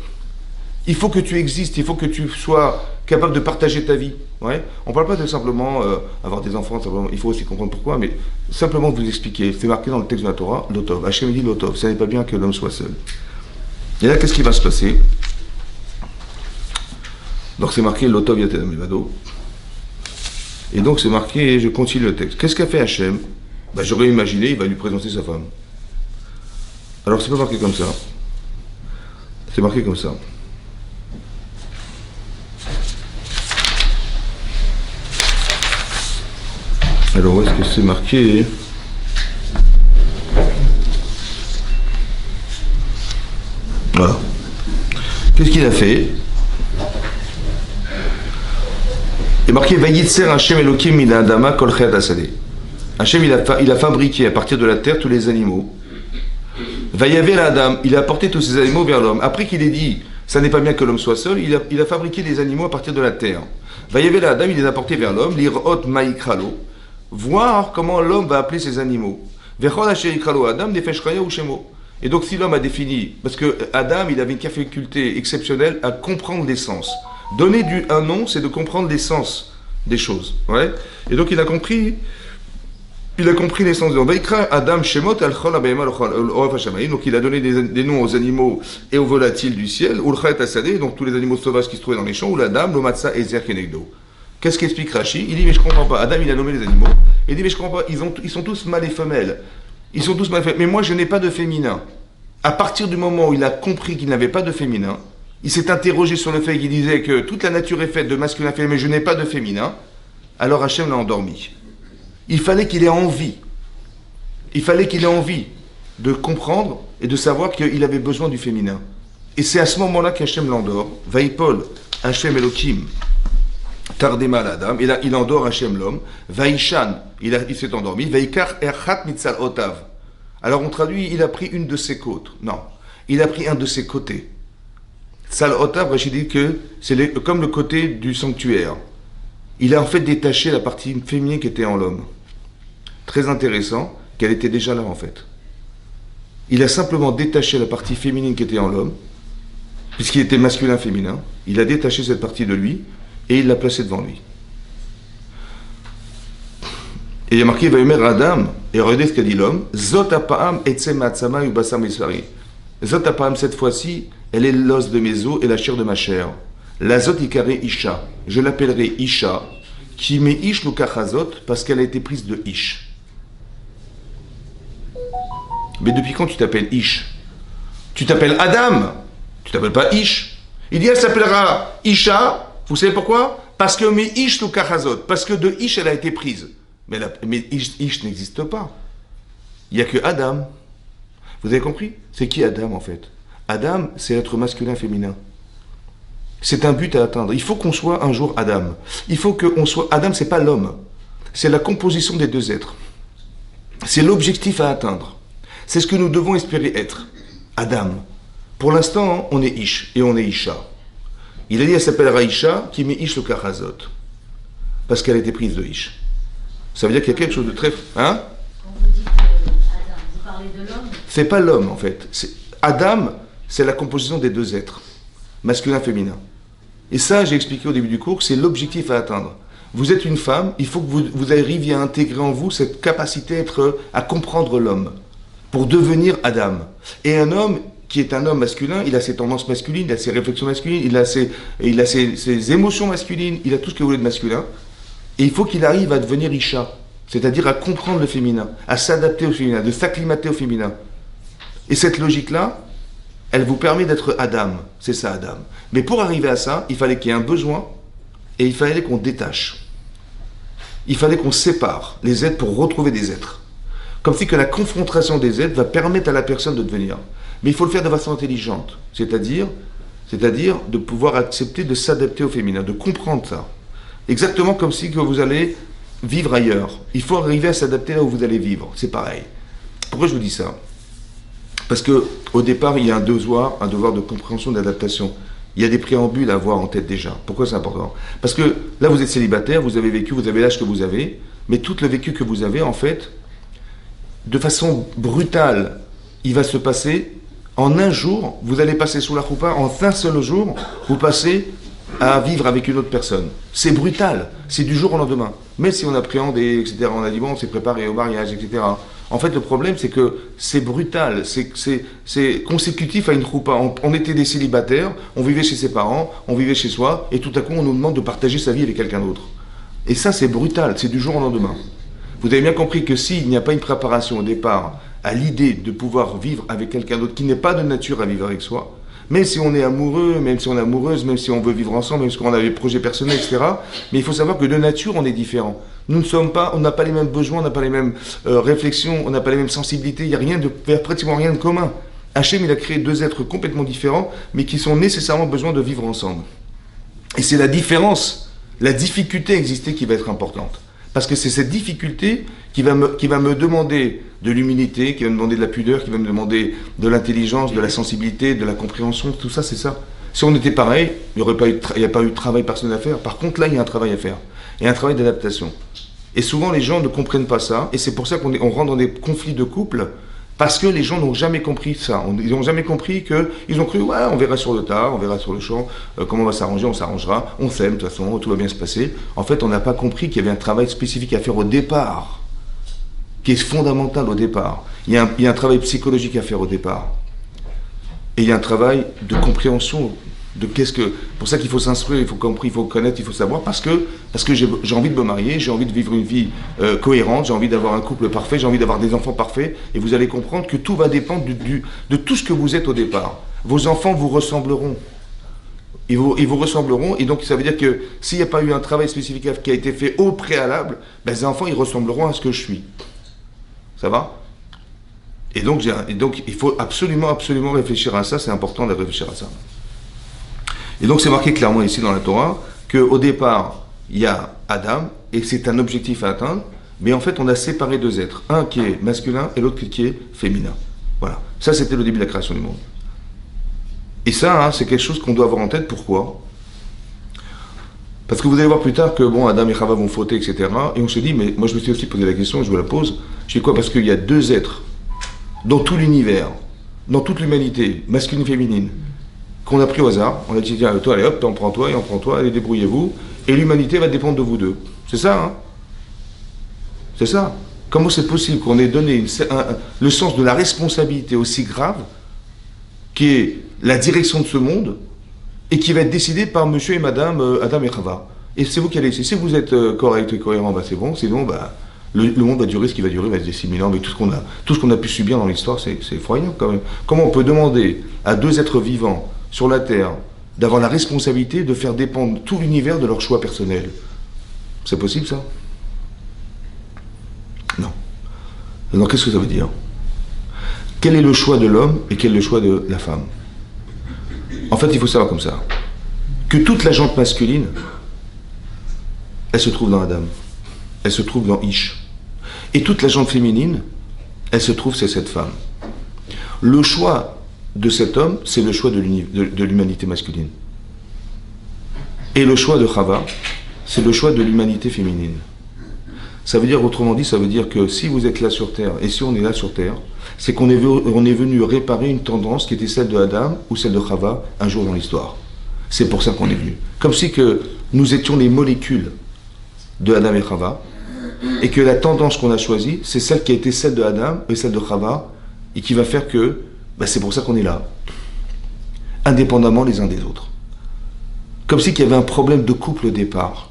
Il faut que tu existes, il faut que tu sois capable de partager ta vie. Ouais. On ne parle pas de simplement avoir des enfants, simplement, il faut aussi comprendre pourquoi, mais simplement vous expliquer. C'est marqué dans le texte de la Torah, l'otov. Hachem dit l'otov, ça n'est pas bien que l'homme soit seul. Et là, qu'est-ce qui va se passer? Donc c'est marqué l'otov yatem evado. Et donc c'est marqué, je continue le texte. Qu'est-ce qu'a fait Hachem? J'aurais imaginé, il va lui présenter sa femme. Alors c'est pas marqué comme ça. C'est marqué comme ça. Alors où est-ce que c'est marqué? Voilà. Qu'est-ce qu'il a fait? Il est marqué Vayitzer Hashem Elokim min Adama kol chayat hasadeh. Hashem il a fabriqué à partir de la terre tous les animaux. Vayaver l'Adam, il a apporté tous ces animaux vers l'homme. Après qu'il ait dit ça n'est pas bien que l'homme soit seul, il a fabriqué des animaux à partir de la terre. Vayaver l'Adam, il les a apportés vers l'homme, l'irot maikralo, voir comment l'homme va appeler ces animaux. Vechol asher ikralo Adam nefesh chaya ou shemo. Et donc si l'homme a défini, parce que Adam il avait une faculté exceptionnelle à comprendre l'essence. Donner un nom, c'est de comprendre l'essence des choses. Ouais. Et donc il a compris l'essence de l'homme. Adam Shemot al-Chol Abema al-Chol. Donc il a donné des noms aux animaux et aux volatiles du ciel, ou le Asadeh, donc tous les animaux sauvages qui se trouvaient dans les champs, ou la dame, l'Omatsa et Zer Kenegdo. Qu'est-ce qu'explique Rashi? Il dit mais je comprends pas. Adam il a nommé les animaux. Il dit mais je comprends pas. Ils sont tous mâles et femelles. Ils sont tous mâles et femelles. Mais moi je n'ai pas de féminin. À partir du moment où il a compris qu'il n'avait pas de féminin, il s'est interrogé sur le fait qu'il disait que toute la nature est faite de masculin et féminin, mais je n'ai pas de féminin. Alors Hachem l'a endormi. Il fallait qu'il ait envie. Il fallait qu'il ait envie de comprendre et de savoir qu'il avait besoin du féminin. Et c'est à ce moment-là qu'Hachem l'endort. Vaïpol, Hachem Elohim, Tardema l'Adam, il endort Hachem l'homme. Vaïshan, il s'est endormi. Vaïkar Erchat Mitzal Otav. Alors on traduit, il a pris une de ses côtes. Non, il a pris un de ses côtés. Sal Otav, Rachid dit que c'est comme le côté du sanctuaire. Il a en fait détaché la partie féminine qui était en l'homme. Très intéressant, qu'elle était déjà là en fait. Il a simplement détaché la partie féminine qui était en l'homme, puisqu'il était masculin-féminin. Il a détaché cette partie de lui et il l'a placée devant lui. Et il y a marqué Vayomer Adam, et regardez ce qu'a dit l'homme, Zot apa'am etse ma'atzama ubasam isari. Zot apa'am, cette fois-ci, elle est l'os de mes os et la chair de ma chair. La zot ikaré Isha. Je l'appellerai Isha, qui met Ish l'ukachazot, parce qu'elle a été prise de Ish. Mais depuis quand tu t'appelles Ish? Tu t'appelles Adam. Tu t'appelles pas Ish. Il dit elle s'appellera Isha. Vous savez pourquoi? Parce que mais Ish l'ukachazot. Parce que de Ish elle a été prise. Mais Ish n'existe pas. Il n'y a que Adam. Vous avez compris? C'est qui Adam en fait? Adam, c'est être masculin-féminin. C'est un but à atteindre. Il faut qu'on soit un jour Adam. Il faut qu'on soit... Adam, c'est pas l'homme. C'est la composition des deux êtres. C'est l'objectif à atteindre. C'est ce que nous devons espérer être. Adam. Pour l'instant, on est Ish et on est Isha. Il a dit, elle s'appellera Isha, qui met Ish le Kachazot. Parce qu'elle a été prise de Ish. Ça veut dire qu'il y a quelque chose de très... Hein? Quand vous dites Adam, vous parlez de l'homme? C'est pas l'homme en fait. Adam, c'est la composition des deux êtres, masculin-féminin. Et ça, j'ai expliqué au début du cours, c'est l'objectif à atteindre. Vous êtes une femme, il faut que vous arriviez à intégrer en vous cette capacité à comprendre l'homme, pour devenir Adam. Et un homme, qui est un homme masculin, il a ses tendances masculines, il a ses réflexions masculines, il a ses émotions masculines, il a tout ce que vous voulez de masculin. Et il faut qu'il arrive à devenir Isha, c'est-à-dire à comprendre le féminin, à s'adapter au féminin, de s'acclimater au féminin. Et cette logique-là, elle vous permet d'être Adam, c'est ça Adam. Mais pour arriver à ça, il fallait qu'il y ait un besoin et il fallait qu'on détache. Il fallait qu'on sépare les êtres pour retrouver des êtres. Comme si que la confrontation des êtres va permettre à la personne de devenir. Mais il faut le faire de façon intelligente, c'est-à-dire de pouvoir accepter de s'adapter au féminin, de comprendre ça. Exactement comme si que vous allez vivre ailleurs. Il faut arriver à s'adapter là où vous allez vivre, c'est pareil. Pourquoi je vous dis ça ? Parce qu'au départ, il y a un devoir de compréhension, d'adaptation. Il y a des préambules à avoir en tête déjà. Pourquoi c'est important ? Parce que là, vous êtes célibataire, vous avez vécu, vous avez l'âge que vous avez, mais tout le vécu que vous avez, en fait, de façon brutale, il va se passer en un jour, vous allez passer sous la choupa, en un seul jour, vous passez à vivre avec une autre personne. C'est brutal, c'est du jour au lendemain. Mais si on appréhende, etc., on a dit bon, on s'est préparé au mariage, etc., en fait, le problème, c'est que c'est brutal, c'est consécutif à une choupa. On était des célibataires, on vivait chez ses parents, on vivait chez soi, et tout à coup, on nous demande de partager sa vie avec quelqu'un d'autre. Et ça, c'est brutal, c'est du jour au lendemain. Vous avez bien compris que s'il n'y a pas une préparation au départ à l'idée de pouvoir vivre avec quelqu'un d'autre qui n'est pas de nature à vivre avec soi, même si on est amoureux, même si on est amoureuse, même si on veut vivre ensemble, même si on a des projets personnels, etc. Mais il faut savoir que de nature, on est différents. Nous ne sommes pas, on n'a pas les mêmes besoins, on n'a pas les mêmes réflexions, on n'a pas les mêmes sensibilités, il n'y a pratiquement rien de commun. Hachem, il a créé deux êtres complètement différents, mais qui sont nécessairement besoin de vivre ensemble. Et c'est la différence, la difficulté à exister qui va être importante. Parce que c'est cette difficulté qui va me demander de l'humilité, qui va me demander de la pudeur, qui va me demander de l'intelligence, de la sensibilité, de la compréhension, tout ça, c'est ça. Si on était pareil, il n'y a pas eu de travail personnel à faire. Par contre, là, il y a un travail à faire. Il y a un travail d'adaptation. Et souvent, les gens ne comprennent pas ça, et c'est pour ça qu'on rentre dans des conflits de couple, parce que les gens n'ont jamais compris ça. Ils n'ont jamais compris ils ont cru, ouais, on verra sur le tard, on verra sur le champ, comment on va s'arranger, on s'arrangera, on s'aime, de toute façon, tout va bien se passer. En fait, on n'a pas compris qu'il y avait un travail spécifique à faire au départ, qui est fondamental au départ. Il y a un travail psychologique à faire au départ. Et il y a un travail de compréhension de pour ça qu'il faut s'instruire, il faut comprendre, il faut connaître, il faut savoir, parce que j'ai envie de me marier, j'ai envie de vivre une vie cohérente, j'ai envie d'avoir un couple parfait, j'ai envie d'avoir des enfants parfaits, et vous allez comprendre que tout va dépendre de tout ce que vous êtes au départ. Vos enfants vous ressembleront. Ils vous ressembleront, et donc ça veut dire que s'il n'y a pas eu un travail spécifique qui a été fait au préalable, ben, les enfants ils ressembleront à ce que je suis. Ça va ? Et donc il faut absolument réfléchir à ça, c'est important de réfléchir à ça. Et donc c'est marqué clairement ici dans la Torah qu'au départ, il y a Adam, et c'est un objectif à atteindre, mais en fait on a séparé deux êtres, un qui est masculin et l'autre qui est féminin. Voilà, ça c'était le début de la création du monde. Et ça, c'est quelque chose qu'on doit avoir en tête, pourquoi ? Parce que vous allez voir plus tard que bon, Adam et Chava vont fauter, etc. Et on se dit, mais moi je me suis aussi posé la question, je vous la pose, je dis quoi ? Parce qu'il y a deux êtres, dans tout l'univers, dans toute l'humanité, masculine et féminine, qu'on a pris au hasard, on a dit, tiens, toi, allez hop, on prend toi, allez, débrouillez-vous, et l'humanité va dépendre de vous deux. C'est ça, hein ? C'est ça. Comment c'est possible qu'on ait donné le sens de la responsabilité aussi grave, qui est la direction de ce monde, et qui va être décidée par monsieur et madame Adam et Chava. Et c'est vous qui allez essayer. Si vous êtes correct et cohérent, c'est bon, sinon, le monde va durer ce qu'il va durer, va être des 6 000 ans, mais tout ce qu'on a pu subir dans l'histoire, c'est effrayant quand même. Comment on peut demander à deux êtres vivants sur la Terre d'avoir la responsabilité de faire dépendre tout l'univers de leurs choix personnels? C'est possible ça? Non. Alors qu'est-ce que ça veut dire? Quel est le choix de l'homme et quel est le choix de la femme? En fait, il faut savoir comme ça, que toute la jante masculine, elle se trouve dans Adam, elle se trouve dans Ish. Et toute la jante féminine, elle se trouve, c'est cette femme. Le choix de cet homme, c'est le choix de l'humanité masculine. Et le choix de Chava, c'est le choix de l'humanité féminine. Ça veut dire, autrement dit, ça veut dire que si vous êtes là sur Terre, et si on est là sur Terre, c'est qu'on est venu réparer une tendance qui était celle de Adam ou celle de Chava un jour dans l'histoire. C'est pour ça qu'on est venu. Comme si que nous étions les molécules de Adam et Chava, et que la tendance qu'on a choisie, c'est celle qui a été celle de Adam et celle de Chava, et qui va faire que Ben, c'est pour ça qu'on est là, indépendamment les uns des autres. Comme si qu'il y avait un problème de couple au départ,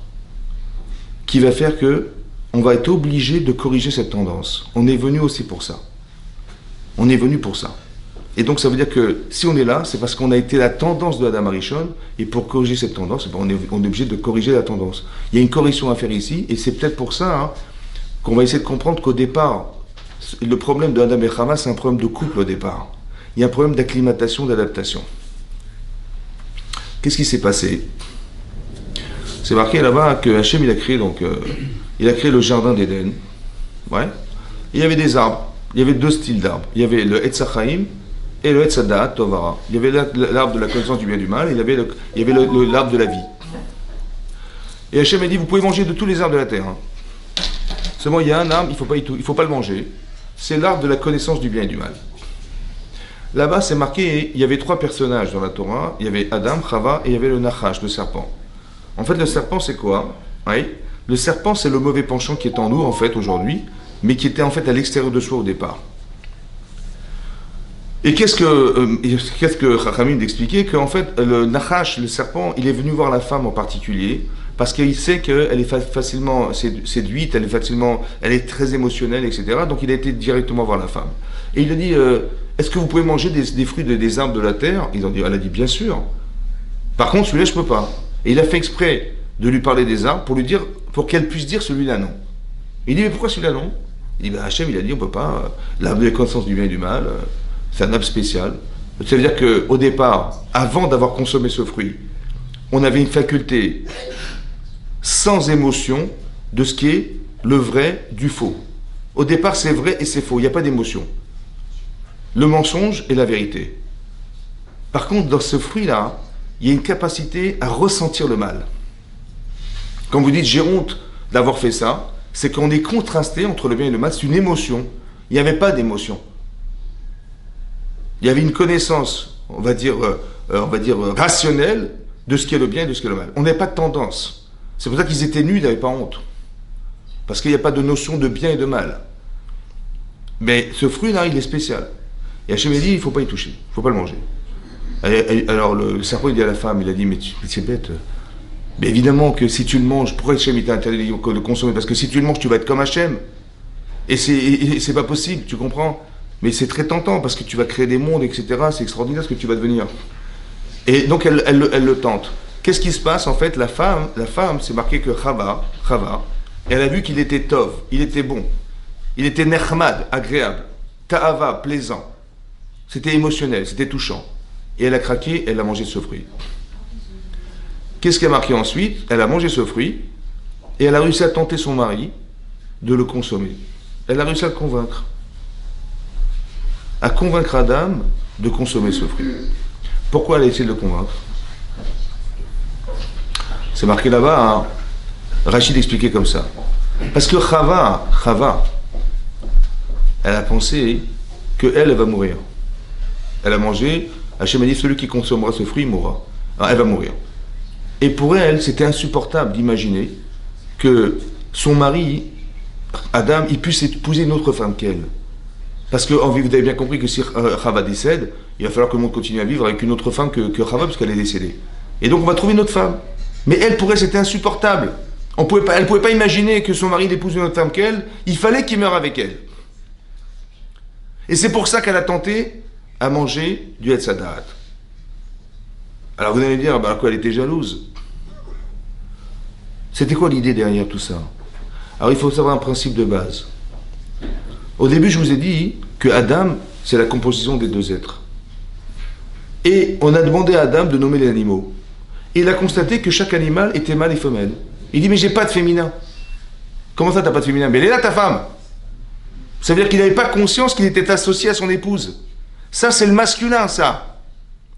qui va faire que on va être obligé de corriger cette tendance. On est venu aussi pour ça. On est venu pour ça. Et donc ça veut dire que si on est là, c'est parce qu'on a été la tendance de Adam Arishon, et pour corriger cette tendance, on est obligé de corriger la tendance. Il y a une correction à faire ici, et c'est peut-être pour ça qu'on va essayer de comprendre qu'au départ, le problème de Adam et Chava, c'est un problème de couple au départ. Il y a un problème d'acclimatation, d'adaptation. Qu'est-ce qui s'est passé? C'est marqué là-bas que Hachem il a créé le jardin d'Éden. Ouais. Et il y avait des arbres. Il y avait deux styles d'arbres. Il y avait le Etz HaChaim et le Etz HaDaat Tovara. Il y avait l'arbre de la connaissance du bien et du mal, et il y avait l'arbre de la vie. Et Hachem a dit, vous pouvez manger de tous les arbres de la terre. Seulement, il y a un arbre, il faut pas le manger. C'est l'arbre de la connaissance du bien et du mal. Là-bas, c'est marqué, il y avait trois personnages dans la Torah. Il y avait Adam, Chava, et il y avait le Nachash, le serpent. En fait, le serpent, c'est quoi? Oui. Le serpent, c'est le mauvais penchant qui est en nous, en fait, aujourd'hui, mais qui était, en fait, à l'extérieur de soi au départ. Et qu'est-ce que Chachamim expliquait? Qu'en fait, le Nachash, le serpent, il est venu voir la femme en particulier, parce qu'il sait qu'elle est facilement séduite, elle est très émotionnelle, etc. Donc, il a été directement voir la femme. Et il a dit, est-ce que vous pouvez manger des fruits des arbres de la terre? Elle a dit, bien sûr. Par contre, celui-là, je ne peux pas. Et il a fait exprès de lui parler des arbres pour qu'elle puisse dire celui-là non. Il dit, mais pourquoi celui-là non? Il dit, Hachem, il a dit, on ne peut pas. L'arbre de la connaissance du bien et du mal, c'est un arbre spécial. Ça veut dire qu'au départ, avant d'avoir consommé ce fruit, on avait une faculté sans émotion de ce qui est le vrai du faux. Au départ, c'est vrai et c'est faux, il n'y a pas d'émotion. Le mensonge et la vérité. Par contre, dans ce fruit-là, il y a une capacité à ressentir le mal. Quand vous dites j'ai honte d'avoir fait ça, c'est qu'on est contrasté entre le bien et le mal, c'est une émotion. Il n'y avait pas d'émotion. Il y avait une connaissance, on va dire rationnelle de ce qui est le bien et de ce qui est le mal. On n'avait pas de tendance. C'est pour ça qu'ils étaient nus, ils n'avaient pas honte. Parce qu'il n'y a pas de notion de bien et de mal. Mais ce fruit-là, il est spécial. Et Hachem a dit, il ne faut pas y toucher, il ne faut pas le manger. Alors le serpent il dit à la femme, il a dit, mais c'est bête. Mais évidemment que si tu le manges, pourquoi Hachem t'a interdit de consommer? Parce que si tu le manges, tu vas être comme Hachem. Et c'est pas possible, tu comprends? Mais c'est très tentant, parce que tu vas créer des mondes, etc. C'est extraordinaire ce que tu vas devenir. Et donc elle le tente. Qu'est-ce qui se passe en fait? La femme, c'est marqué que Chava, elle a vu qu'il était tov, il était bon. Il était nechmad, agréable. Ta'ava, plaisant. C'était émotionnel, c'était touchant. Et elle a craqué, elle a mangé ce fruit. Qu'est-ce qui a marqué ensuite? Elle a mangé ce fruit et elle a réussi à tenter son mari de le consommer. Elle a réussi à le convaincre. À convaincre Adam de consommer ce fruit. Pourquoi elle a essayé de le convaincre? C'est marqué là-bas, Rachid expliquait comme ça. Parce que Chava, elle a pensé qu'elle va mourir. Elle a mangé, Hachem a dit, celui qui consommera ce fruit mourra. Alors, elle va mourir. Et pour elle, c'était insupportable d'imaginer que son mari, Adam, il puisse épouser une autre femme qu'elle. Parce que vous avez bien compris que si Chava décède, il va falloir que le monde continue à vivre avec une autre femme que Chava, parce qu'elle est décédée. Et donc on va trouver une autre femme. Mais elle, pour elle, c'était insupportable. Elle ne pouvait pas imaginer que son mari épouse une autre femme qu'elle. Il fallait qu'il meure avec elle. Et c'est pour ça qu'elle a tenté à manger du Etz HaDaat. Alors vous allez me dire, à quoi elle était jalouse? C'était quoi l'idée derrière tout ça? Alors il faut savoir un principe de base. Au début, je vous ai dit que Adam, c'est la composition des deux êtres. Et on a demandé à Adam de nommer les animaux. Et il a constaté que chaque animal était mâle et femelle. Il dit, mais j'ai pas de féminin. Comment ça, t'as pas de féminin? Mais elle est là, ta femme. Ça veut dire qu'il n'avait pas conscience qu'il était associé à son épouse. Ça, c'est le masculin, ça.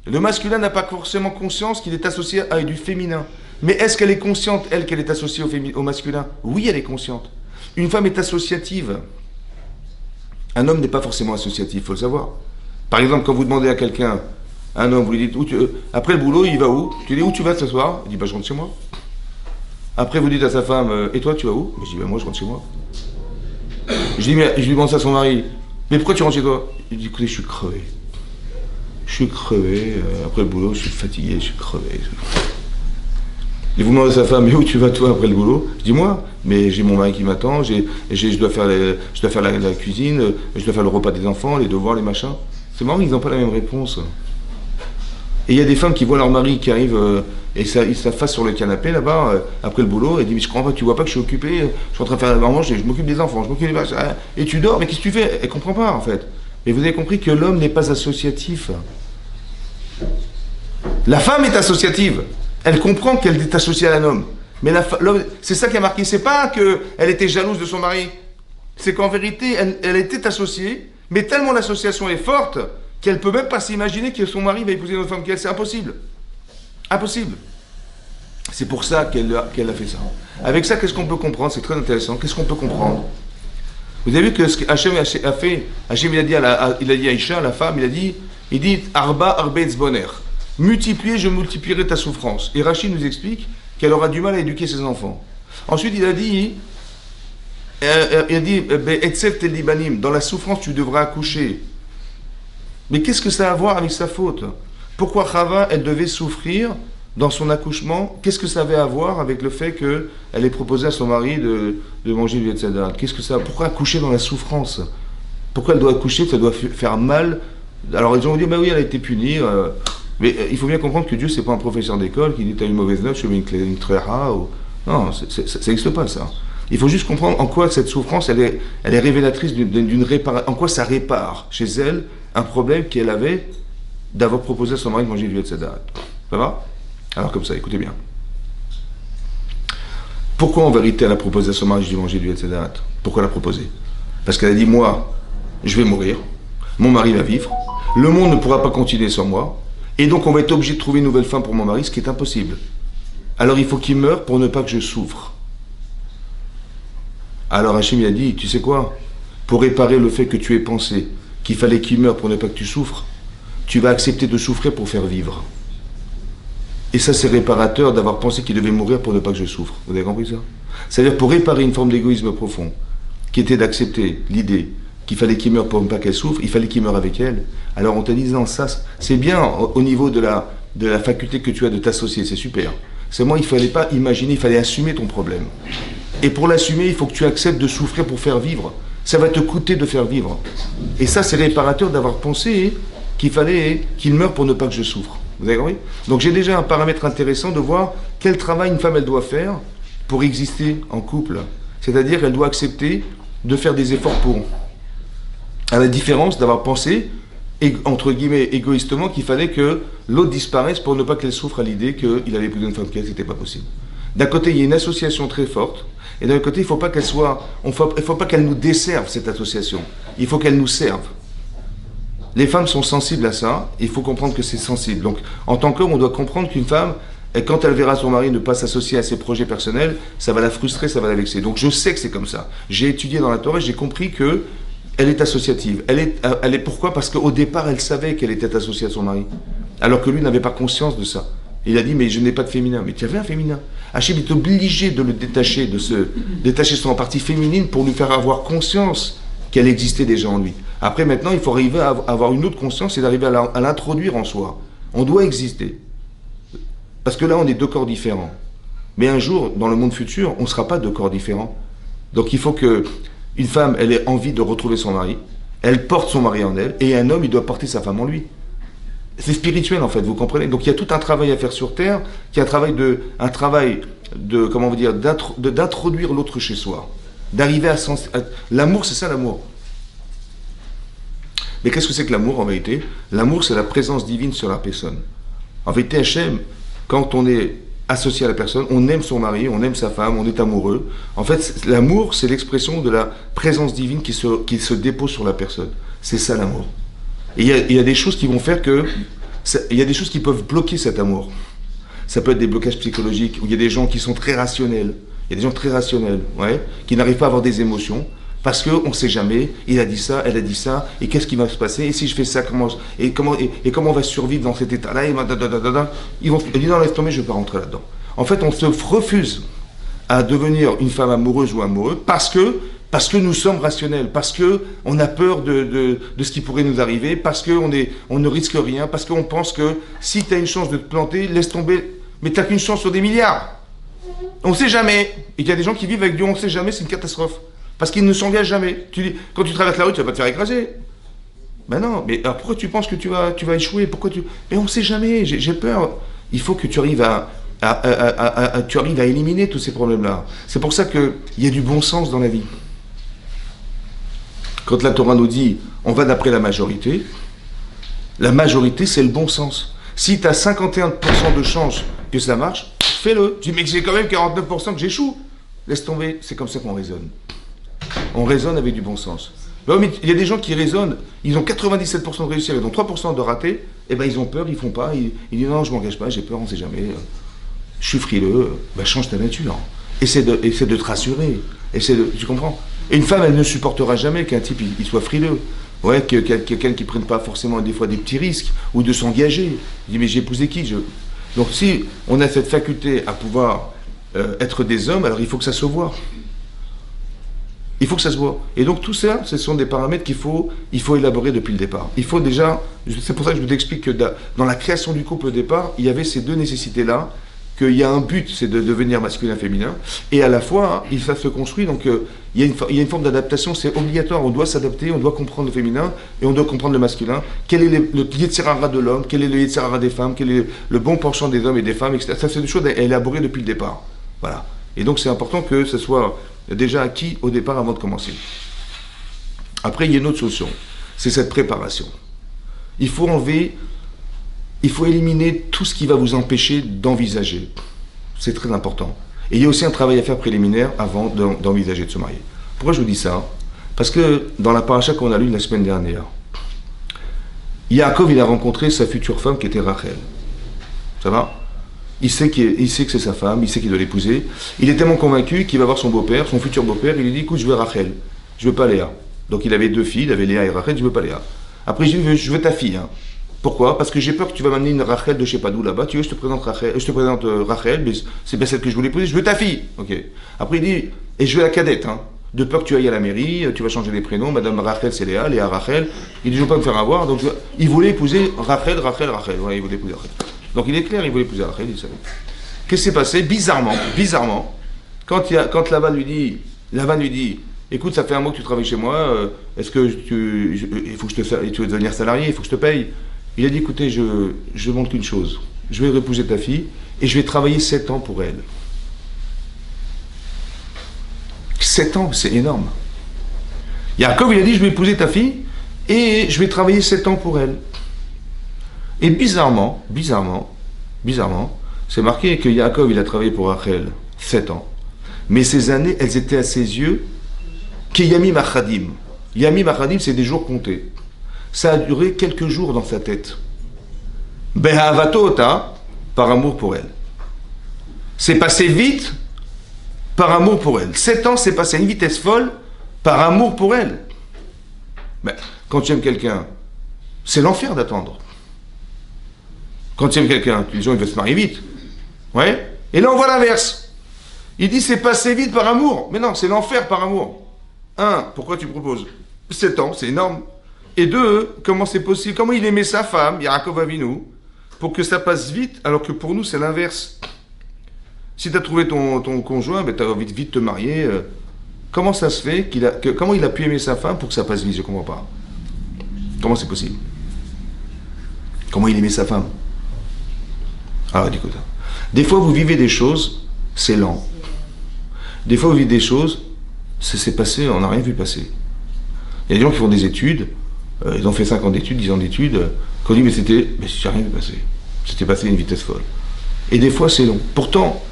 Le masculin n'a pas forcément conscience qu'il est associé à du féminin. Mais est-ce qu'elle est consciente, elle, qu'elle est associée au masculin? Oui, elle est consciente. Une femme est associative. Un homme n'est pas forcément associatif, il faut le savoir. Par exemple, quand vous demandez à quelqu'un, un homme, vous lui dites, après le boulot, il va où? Tu dis, où tu vas ce soir? Il dit, je rentre chez moi. Après, vous dites à sa femme, et toi, tu vas où? Je dis, moi, je rentre chez moi. Je lui demande ça à son mari, mais pourquoi tu rentres chez toi? Il dit, écoutez, je suis crevé. je suis crevé, après le boulot, je suis fatigué, je suis crevé. Et vous demandez à sa femme, mais où tu vas toi après le boulot? Je dis moi, mais j'ai mon mari qui m'attend, je dois faire, la cuisine, je dois faire le repas des enfants, les devoirs, les machins. C'est marrant, ils n'ont pas la même réponse. Et il y a des femmes qui voient leur mari qui arrive et ils s'affaissent sur le canapé là-bas après le boulot et disent mais je comprends pas, tu vois pas que je suis occupé, je suis en train de faire la manger, je m'occupe des enfants, je m'occupe des vaches, et tu dors, mais qu'est-ce que tu fais? Elle comprend pas en fait. Mais vous avez compris que l'homme n'est pas associatif. La femme est associative. Elle comprend qu'elle est associée à un homme. Mais l'homme, c'est ça qui a marqué. C'est pas qu'elle était jalouse de son mari. C'est qu'en vérité, elle était associée, mais tellement l'association est forte qu'elle peut même pas s'imaginer que son mari va épouser une autre femme qu'elle. C'est impossible. Impossible. C'est pour ça qu'elle a fait ça. Avec ça, qu'est-ce qu'on peut comprendre? C'est très intéressant. Qu'est-ce qu'on peut comprendre? Vous avez vu que ce qu'Hachem a fait, Hachem il a dit à Aïcha, la femme, il dit Arba Arbetz Boner. Multiplier, je multiplierai ta souffrance. Et Rachid nous explique qu'elle aura du mal à éduquer ses enfants. Ensuite, il a dit Etsev tel libanim, dans la souffrance, tu devras accoucher. Mais qu'est-ce que ça a à voir avec sa faute? Pourquoi Chava, elle devait souffrir dans son accouchement? Qu'est-ce que ça avait à voir avec le fait qu'elle ait proposé à son mari de manger du Yetzadat? Pourquoi accoucher dans la souffrance? Pourquoi elle doit accoucher? Ça doit faire mal. Alors ils ont dit, bah oui, elle a été punie. Mais il faut bien comprendre que Dieu, c'est pas un professeur d'école qui dit t'as une mauvaise note, je mets une tréha. Non, ça n'existe pas ça. Il faut juste comprendre en quoi cette souffrance, elle est révélatrice d'une réparation. En quoi ça répare chez elle un problème qu'elle avait d'avoir proposé à son mari de manger du Yetzadat. Ça va? Alors comme ça, écoutez bien. Pourquoi en vérité elle a proposé à son mari de manger du Yetzadat? Pourquoi elle a proposé? Parce qu'elle a dit moi, je vais mourir, mon mari va vivre, le monde ne pourra pas continuer sans moi. Et donc on va être obligé de trouver une nouvelle femme pour mon mari, ce qui est impossible. Alors il faut qu'il meure pour ne pas que je souffre. Alors Hachem il a dit, tu sais quoi? Pour réparer le fait que tu aies pensé qu'il fallait qu'il meure pour ne pas que tu souffres, tu vas accepter de souffrir pour faire vivre. Et ça c'est réparateur d'avoir pensé qu'il devait mourir pour ne pas que je souffre. Vous avez compris ça? C'est-à-dire pour réparer une forme d'égoïsme profond, qui était d'accepter l'idée qu'il fallait qu'il meure pour ne pas qu'elle souffre, il fallait qu'il meure avec elle. Alors on te dit, non, ça, c'est bien au niveau de la faculté que tu as de t'associer, c'est super. Seulement, il ne fallait pas imaginer, il fallait assumer ton problème. Et pour l'assumer, il faut que tu acceptes de souffrir pour faire vivre. Ça va te coûter de faire vivre. Et ça, c'est réparateur d'avoir pensé qu'il fallait qu'il meure pour ne pas que je souffre. Vous avez compris? Donc j'ai déjà un paramètre intéressant de voir quel travail une femme, elle doit faire pour exister en couple. C'est-à-dire, elle doit accepter de faire des efforts pour... À la différence d'avoir pensé, entre guillemets, égoïstement, qu'il fallait que l'autre disparaisse pour ne pas qu'elle souffre à l'idée qu'il allait épouser une femme qu'elle, c'était pas possible. D'un côté, il y a une association très forte, et d'un côté, il ne faut pas qu'elle soit, il faut pas qu'elle nous desserve, cette association. Il faut qu'elle nous serve. Les femmes sont sensibles à ça, il faut comprendre que c'est sensible. Donc, en tant qu'homme, on doit comprendre qu'une femme, quand elle verra son mari ne pas s'associer à ses projets personnels, ça va la frustrer, ça va la vexer. Donc, je sais que c'est comme ça. J'ai étudié dans la Torah, j'ai compris que elle est associative. Elle est pourquoi? Parce qu'au départ, elle savait qu'elle était associée à son mari. Alors que lui n'avait pas conscience de ça. Il a dit, mais je n'ai pas de féminin. Mais tu avais un féminin. Hachem est obligé de le détacher, de se détacher son partie féminine pour lui faire avoir conscience qu'elle existait déjà en lui. Après, maintenant, il faut arriver à avoir une autre conscience et d'arriver à l'introduire en soi. On doit exister. Parce que là, on est deux corps différents. Mais un jour, dans le monde futur, on ne sera pas deux corps différents. Donc il faut que une femme, elle ait envie de retrouver son mari, elle porte son mari en elle, et un homme, il doit porter sa femme en lui. C'est spirituel en fait, vous comprenez? Donc il y a tout un travail à faire sur Terre, qui est un travail de comment vous dire, d'introduire l'autre chez soi, d'arriver à l'amour, c'est ça l'amour. Mais qu'est-ce que c'est que l'amour en vérité? L'amour, c'est la présence divine sur la personne. En vérité, Hachem, quand on est associé à la personne, on aime son mari, on aime sa femme, on est amoureux. En fait, l'amour, c'est l'expression de la présence divine qui se dépose sur la personne. C'est ça l'amour. Et il y a des choses qui vont faire que... Il y a des choses qui peuvent bloquer cet amour. Ça peut être des blocages psychologiques, où il y a des gens qui sont très rationnels. Il y a des gens très rationnels, ouais, qui n'arrivent pas à avoir des émotions, parce qu'on ne sait jamais, il a dit ça, elle a dit ça, et qu'est-ce qui va se passer, et si je fais ça, comment on va survivre dans cet état-là, ils vont dire non, laisse tomber, je ne vais pas rentrer là-dedans. En fait, on se refuse à devenir une femme amoureuse ou amoureux, parce que Parce que nous sommes rationnels, parce que on a peur de ce qui pourrait nous arriver, parce qu'on ne risque rien, parce qu'on pense que si tu as une chance de te planter, laisse tomber, mais tu n'as qu'une chance sur des milliards. On ne sait jamais. Et il y a des gens qui vivent avec du on ne sait jamais, c'est une catastrophe. Parce qu'ils ne s'engagent jamais. Quand tu traverses la rue, tu ne vas pas te faire écraser. Ben non, mais alors pourquoi tu penses que tu vas échouer? Mais on ne sait jamais, j'ai peur. Il faut que tu arrives tu arrives à éliminer tous ces problèmes-là. C'est pour ça qu'il y a du bon sens dans la vie. Quand la Torah nous dit on va d'après la majorité c'est le bon sens. Si tu as 51% de chance que ça marche, fais-le. Tu dis mais j'ai quand même 49% que j'échoue. Laisse tomber, c'est comme ça qu'on raisonne. On raisonne avec du bon sens. Mais il y a des gens qui raisonnent, ils ont 97% de réussir, ils ont 3% de rater, et ben ils ont peur, ils font pas, ils disent non, je m'engage pas, j'ai peur, on sait jamais, je suis frileux, ben change ta nature. Essaie de te rassurer, tu comprends? Et une femme, elle ne supportera jamais qu'un type il soit frileux. Ouais, quelqu'un qui ne prenne pas forcément des fois des petits risques, ou de s'engager. Il dit mais j'ai épousé qui? Donc si on a cette faculté à pouvoir être des hommes, alors il faut que ça se voit. Il faut que ça se voit. Et donc tout ça, ce sont des paramètres il faut élaborer depuis le départ. Il faut déjà, c'est pour ça que je vous explique que dans la création du couple au départ, il y avait ces deux nécessités-là, qu'il y a un but, c'est de devenir masculin-féminin, et à la fois, ça se construit, donc il y a une forme d'adaptation, c'est obligatoire, on doit s'adapter, on doit comprendre le féminin, et on doit comprendre le masculin. Quel est le Yetzer Hara de l'homme, quel est le Yetzer Hara des femmes, quel est le bon penchant des hommes et des femmes, etc. Ça, c'est des choses à élaborer depuis le départ. Voilà. Et donc c'est important que ce soit déjà acquis au départ avant de commencer. Après, il y a une autre solution, c'est cette préparation. Il faut éliminer tout ce qui va vous empêcher d'envisager. C'est très important. Et il y a aussi un travail à faire préliminaire avant d'envisager de se marier. Pourquoi je vous dis ça? Parce que dans la paracha qu'on a lue la semaine dernière, Yaakov, il a rencontré sa future femme qui était Rachel. Ça va? Il sait que c'est sa femme, il sait qu'il doit l'épouser. Il est tellement convaincu qu'il va voir son beau-père, son futur beau-père, il lui dit écoute, je veux Rachel, je veux pas Léa. Donc il avait deux filles, il avait Léa et Rachel, je veux pas Léa. Après il dit je veux ta fille. Hein. Pourquoi? Parce que j'ai peur que tu vas m'amener une Rachel de je sais pas d'où là-bas. Tu veux, je te présente Rachel, mais c'est bien celle que je voulais épouser, je veux ta fille. Ok. Après il dit et je veux la cadette. Hein. De peur que tu ailles à la mairie, tu vas changer les prénoms, Madame Rachel c'est Léa, Léa Rachel. Il dit je veux pas me faire avoir. Donc il voulait épouser Rachel. Ouais, il voulait épouser Rachel. Donc il est clair, il voulait épouser Rachel, il savait. Qu'est-ce qui s'est passé? Bizarrement, quand Lavan lui dit, écoute, ça fait un mois que tu travailles chez moi, est-ce que il faut que tu veux devenir salarié, il faut que je te paye. Il a dit, écoutez, je demande qu'une chose, je vais épouser ta fille et je vais travailler 7 ans pour elle. 7 ans, c'est énorme. Yaakov, il a dit, je vais épouser ta fille et je vais travailler 7 ans pour elle. Et bizarrement, c'est marqué que Yaakov, il a travaillé pour Rachel 7 ans. Mais ces années, elles étaient à ses yeux Yamim Achadim. Yamim Achadim, c'est des jours comptés. Ça a duré quelques jours dans sa tête. Behavatota, par amour pour elle. C'est passé vite par amour pour elle. 7 ans, c'est passé à une vitesse folle par amour pour elle. Mais quand tu aimes quelqu'un, c'est l'enfer d'attendre. Quand tu aimes quelqu'un, les gens ils veulent se marier vite. Ouais. Et là on voit l'inverse. Il dit c'est passé vite par amour. Mais non, c'est l'enfer par amour. 1, pourquoi tu proposes 7 ans, c'est énorme. Et 2, comment c'est possible? Comment il aimait sa femme, Yaakov Avinu, pour que ça passe vite, alors que pour nous c'est l'inverse. Si tu as trouvé ton conjoint, ben, tu as envie de vite te marier. Comment ça se fait comment il a pu aimer sa femme pour que ça passe vite? Je ne comprends pas. Comment c'est possible? Comment il aimait sa femme? Alors écoute, des fois vous vivez des choses, c'est lent. Des fois vous vivez des choses, c'est passé, on n'a rien vu passer. Il y a des gens qui font des études, ils ont fait 5 ans d'études, 10 ans d'études, qu'on dit mais j'ai rien vu passer. C'était passé à une vitesse folle. Et des fois c'est long. Pourtant,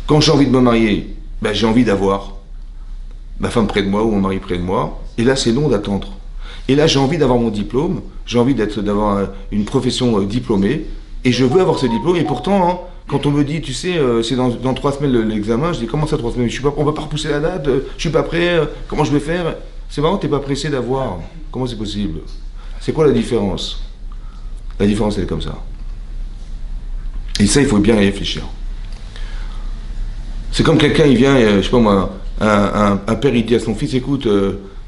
quand j'ai envie de me marier, ben, j'ai envie d'avoir ma femme près de moi ou mon mari près de moi, et là c'est long d'attendre. Et là j'ai envie d'avoir mon diplôme, j'ai envie d'avoir une profession diplômée, et je veux avoir ce diplôme, et pourtant, hein, quand on me dit, tu sais, c'est dans 3 semaines l'examen, je dis, comment ça 3 semaines? On va pas repousser la date, je suis pas prêt, comment je vais faire? C'est marrant, t'es pas pressé d'avoir. Comment c'est possible? C'est quoi la différence? La différence, elle est comme ça. Et ça, il faut bien y réfléchir. C'est comme quelqu'un, il vient, je sais pas moi, un père, il dit à son fils, écoute,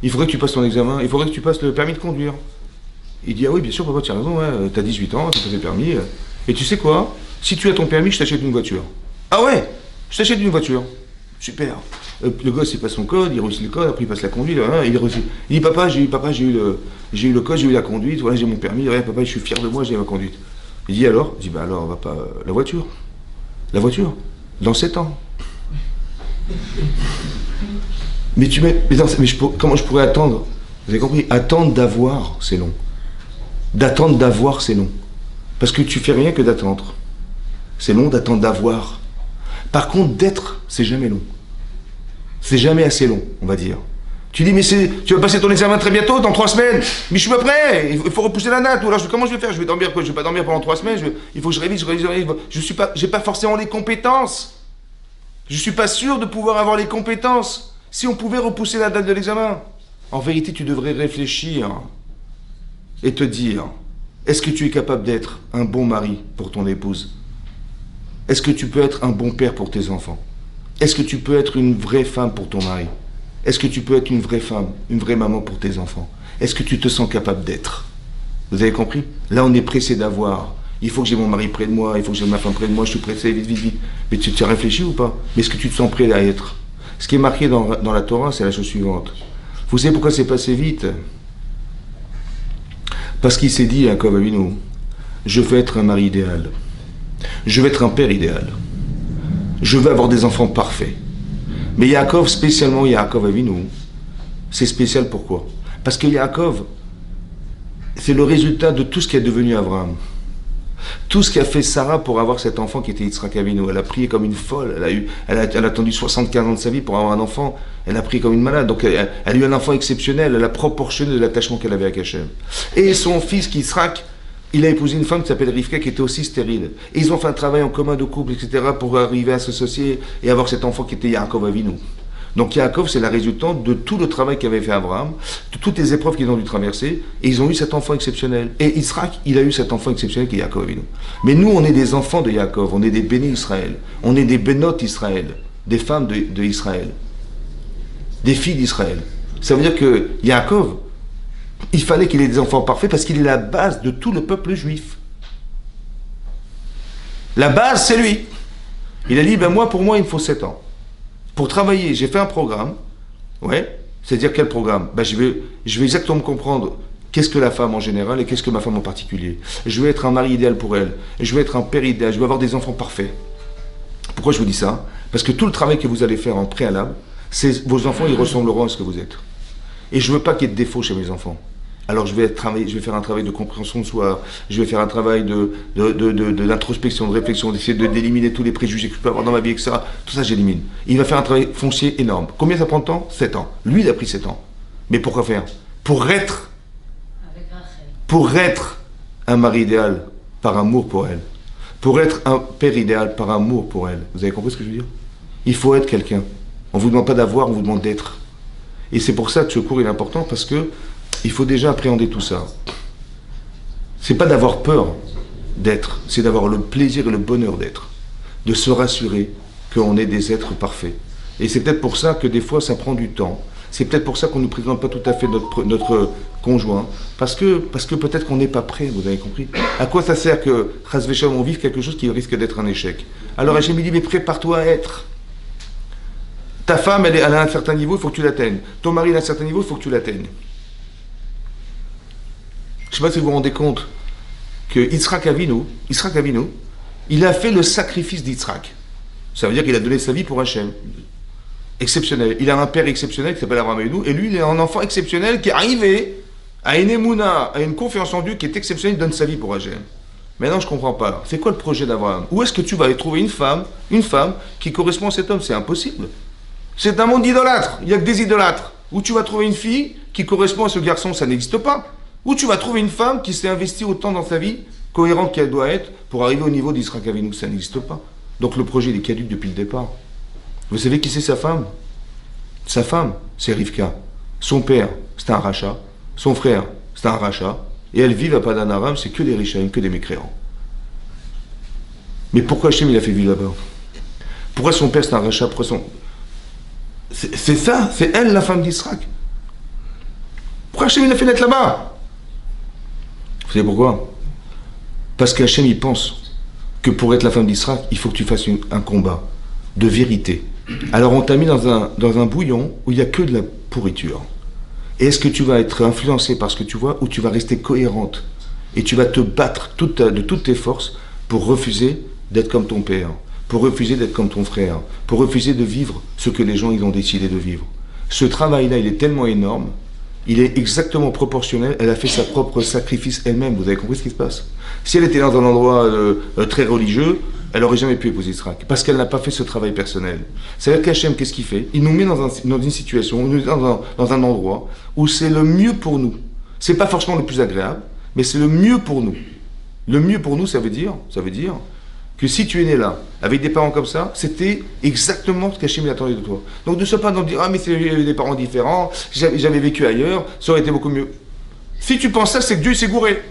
il faudrait que tu passes ton examen, il faudrait que tu passes le permis de conduire. Il dit, ah oui, bien sûr, papa, tu as raison, ouais, t'as 18 ans, tu as passé le permis. Et tu sais quoi? Si tu as ton permis, je t'achète une voiture. Ah ouais, je t'achète une voiture. Super. Le gosse, il passe son code, il réussit le code, après il passe la conduite, il réussit. Il dit, papa, j'ai eu le code, j'ai eu la conduite, voilà, j'ai mon permis, ouais, papa, je suis fier de moi, j'ai ma conduite. Il dit, alors? Il dit, bah alors, on va pas... La voiture. La voiture. Dans 7 ans. Mais comment je pourrais attendre? Vous avez compris? Attendre d'avoir, c'est long. D'attendre d'avoir, c'est long. Parce que tu fais rien que d'attendre. C'est long d'attendre d'avoir. Par contre, d'être, c'est jamais long. C'est jamais assez long, on va dire. Tu dis, mais tu vas passer ton examen très bientôt, dans 3 semaines. Mais je suis pas prêt, il faut repousser la date. Ou alors, comment je vais faire? Je vais dormir quoi? Je vais pas dormir pendant 3 semaines. Il faut que je révise. J'ai pas forcément les compétences. Je suis pas sûr de pouvoir avoir les compétences. Si on pouvait repousser la date de l'examen. En vérité, tu devrais réfléchir et te dire, est-ce que tu es capable d'être un bon mari pour ton épouse? Est-ce que tu peux être un bon père pour tes enfants? Est-ce que tu peux être une vraie femme pour ton mari? Est-ce que tu peux être une vraie femme, une vraie maman pour tes enfants? Est-ce que tu te sens capable d'être? Vous avez compris? Là, on est pressé d'avoir. Il faut que j'ai mon mari près de moi, il faut que j'ai ma femme près de moi, je suis pressé, vite, vite, vite. Mais tu as réfléchi ou pas? Mais est-ce que tu te sens prêt à être? Ce qui est marqué dans la Torah, c'est la chose suivante. Vous savez pourquoi c'est passé vite? Parce qu'il s'est dit à Yaakov Avinu, je veux être un mari idéal. Je veux être un père idéal. Je veux avoir des enfants parfaits. Mais Yaakov, spécialement Yaakov Avinu, c'est spécial pourquoi? Parce que Yaakov, c'est le résultat de tout ce qui est devenu Abraham. Tout ce qu'a fait Sarah pour avoir cet enfant qui était Yitzhak Avinu. Elle a prié comme une folle. Elle a attendu 75 ans de sa vie pour avoir un enfant. Elle a prié comme une malade. Donc elle a eu un enfant exceptionnel. Elle a proportionné de l'attachement qu'elle avait avec Hachem. Et son fils, Yitzhak, il a épousé une femme qui s'appelle Rivka, qui était aussi stérile. Et ils ont fait un travail en commun de couple, etc., pour arriver à s'associer et avoir cet enfant qui était Yaakov Avinu. Donc Yaakov, c'est la résultante de tout le travail qu'avait fait Abraham, de toutes les épreuves qu'ils ont dû traverser, et ils ont eu cet enfant exceptionnel. Et Yitzhak, il a eu cet enfant exceptionnel qui est Yaakov Avinu. Mais nous, on est des enfants de Yaakov, on est des bénis Israël, on est des bénotes Israël, des femmes de Israël, des filles d'Israël. Ça veut dire que Yaakov, il fallait qu'il ait des enfants parfaits parce qu'il est la base de tout le peuple juif. La base, c'est lui. Il a dit, pour moi, il me faut 7 ans. Pour travailler, j'ai fait un programme. Ouais. C'est-à-dire quel programme? Je vais exactement comprendre qu'est-ce que la femme en général et qu'est-ce que ma femme en particulier. Je vais être un mari idéal pour elle. Je vais être un père idéal. Je vais avoir des enfants parfaits. Pourquoi je vous dis ça? Parce que tout le travail que vous allez faire en préalable, c'est vos enfants, ils ressembleront à ce que vous êtes. Et je ne veux pas qu'il y ait de défauts chez mes enfants. Alors je vais faire un travail de compréhension de soi, je vais faire un travail d'introspection, de réflexion, d'essayer d'éliminer tous les préjugés que je peux avoir dans ma vie, etc. Tout ça, j'élimine. Il va faire un travail foncier énorme. Combien ça prend de temps? 7 ans. Lui, il a pris 7 ans. Mais pourquoi faire? Pour être un mari idéal par amour pour elle. Pour être un père idéal par amour pour elle. Vous avez compris ce que je veux dire? Il faut être quelqu'un. On ne vous demande pas d'avoir, on vous demande d'être. Et c'est pour ça que ce cours est important, parce que il faut déjà appréhender tout ça. C'est pas d'avoir peur d'être, c'est d'avoir le plaisir et le bonheur d'être. De se rassurer qu'on est des êtres parfaits. Et c'est peut-être pour ça que des fois ça prend du temps. C'est peut-être pour ça qu'on ne nous présente pas tout à fait notre conjoint. Parce que peut-être qu'on n'est pas prêt, vous avez compris. À quoi ça sert que, Chas v'Shalom, on vive quelque chose qui risque d'être un échec? Alors Hachem me dit, mais prépare-toi à être. Ta femme, elle a un certain niveau, il faut que tu l'atteignes. Ton mari, il a un certain niveau, il faut que tu l'atteignes. Je ne sais pas si vous vous rendez compte que Yitzhak Avinu, il a fait le sacrifice d'Yitzhak. Ça veut dire qu'il a donné sa vie pour Hachem. Exceptionnel. Il a un père exceptionnel qui s'appelle Abraham Avinu, et lui, il est un enfant exceptionnel qui est arrivé à une émouna, à une confiance en Dieu qui est exceptionnelle, il donne sa vie pour Hachem. Maintenant, je ne comprends pas. C'est quoi le projet d'Abraham? Où est-ce que tu vas aller trouver une femme qui correspond à cet homme? C'est impossible. C'est un monde d'idolâtres. Il n'y a que des idolâtres. Où tu vas trouver une fille qui correspond à ce garçon, ça n'existe pas. Où tu vas trouver une femme qui s'est investie autant dans sa vie, cohérente qu'elle doit être, pour arriver au niveau d'Israël Avinu, ça n'existe pas. Donc le projet il est caduc depuis le départ. Vous savez qui c'est sa femme? Sa femme, c'est Rivka. Son père, c'est un rachat. Son frère, c'est un rachat. Et elles vivent à Padan Aram, c'est que des richaïm, que des mécréants. Mais pourquoi Hachem il a fait vivre là-bas? Pourquoi son père c'est un rachat? C'est ça, c'est elle la femme d'Israël. Pourquoi Hachem il a fait naître là-bas? Vous savez pourquoi? Parce qu'Hachem il pense que pour être la femme d'Israël, il faut que tu fasses un combat de vérité. Alors on t'a mis dans un bouillon où il n'y a que de la pourriture. Et est-ce que tu vas être influencé par ce que tu vois ou tu vas rester cohérente et tu vas te battre de toutes tes forces pour refuser d'être comme ton père, pour refuser d'être comme ton frère, pour refuser de vivre ce que les gens ils ont décidé de vivre. Ce travail-là, il est tellement énorme, il est exactement proportionnel, elle a fait sa propre sacrifice elle-même, vous avez compris ce qui se passe? Si elle était dans un endroit très religieux, elle n'aurait jamais pu épouser Yitzhak, parce qu'elle n'a pas fait ce travail personnel. C'est-à-dire qu'Hachem, qu'est-ce qu'il fait? Il nous met dans une situation, il nous met dans un endroit où c'est le mieux pour nous. C'est pas forcément le plus agréable, mais c'est le mieux pour nous. Le mieux pour nous, ça veut dire que si tu es né là, avec des parents comme ça, c'était exactement ce qu'Hachem attendait de toi. Donc ne sois pas dans le dire, ah mais j'avais des parents différents, j'avais vécu ailleurs, ça aurait été beaucoup mieux. Si tu penses ça, c'est que Dieu s'est gouré.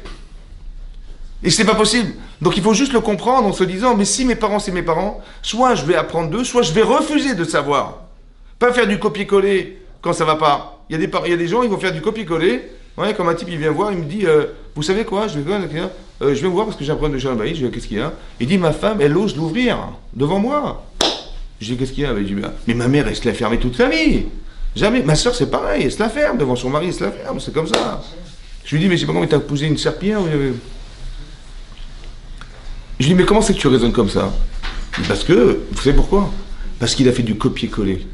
Et c'est pas possible. Donc il faut juste le comprendre en se disant, mais si mes parents c'est mes parents, soit je vais apprendre d'eux, soit je vais refuser de savoir. Pas faire du copier-coller quand ça va pas. Il y a des gens, ils vont faire du copier-coller. Ouais, comme un type, il vient voir, il me dit, vous savez quoi, je vais vous voir parce que j'ai un problème de Shalom-Bayit, je dis, qu'est-ce qu'il y a? Il dit, ma femme, elle ose l'ouvrir devant moi. Je dis, qu'est-ce qu'il y a? Il dit, mais ma mère, elle se l'a fermée toute sa vie. Jamais. Ma soeur, c'est pareil, elle se la ferme devant son mari, elle se la ferme, c'est comme ça. Je lui dis, mais je sais pas comment t'as épousé une serpillière. Je lui dis, mais comment c'est que tu raisonnes comme ça? Parce que, vous savez pourquoi? Parce qu'il a fait du copier-coller.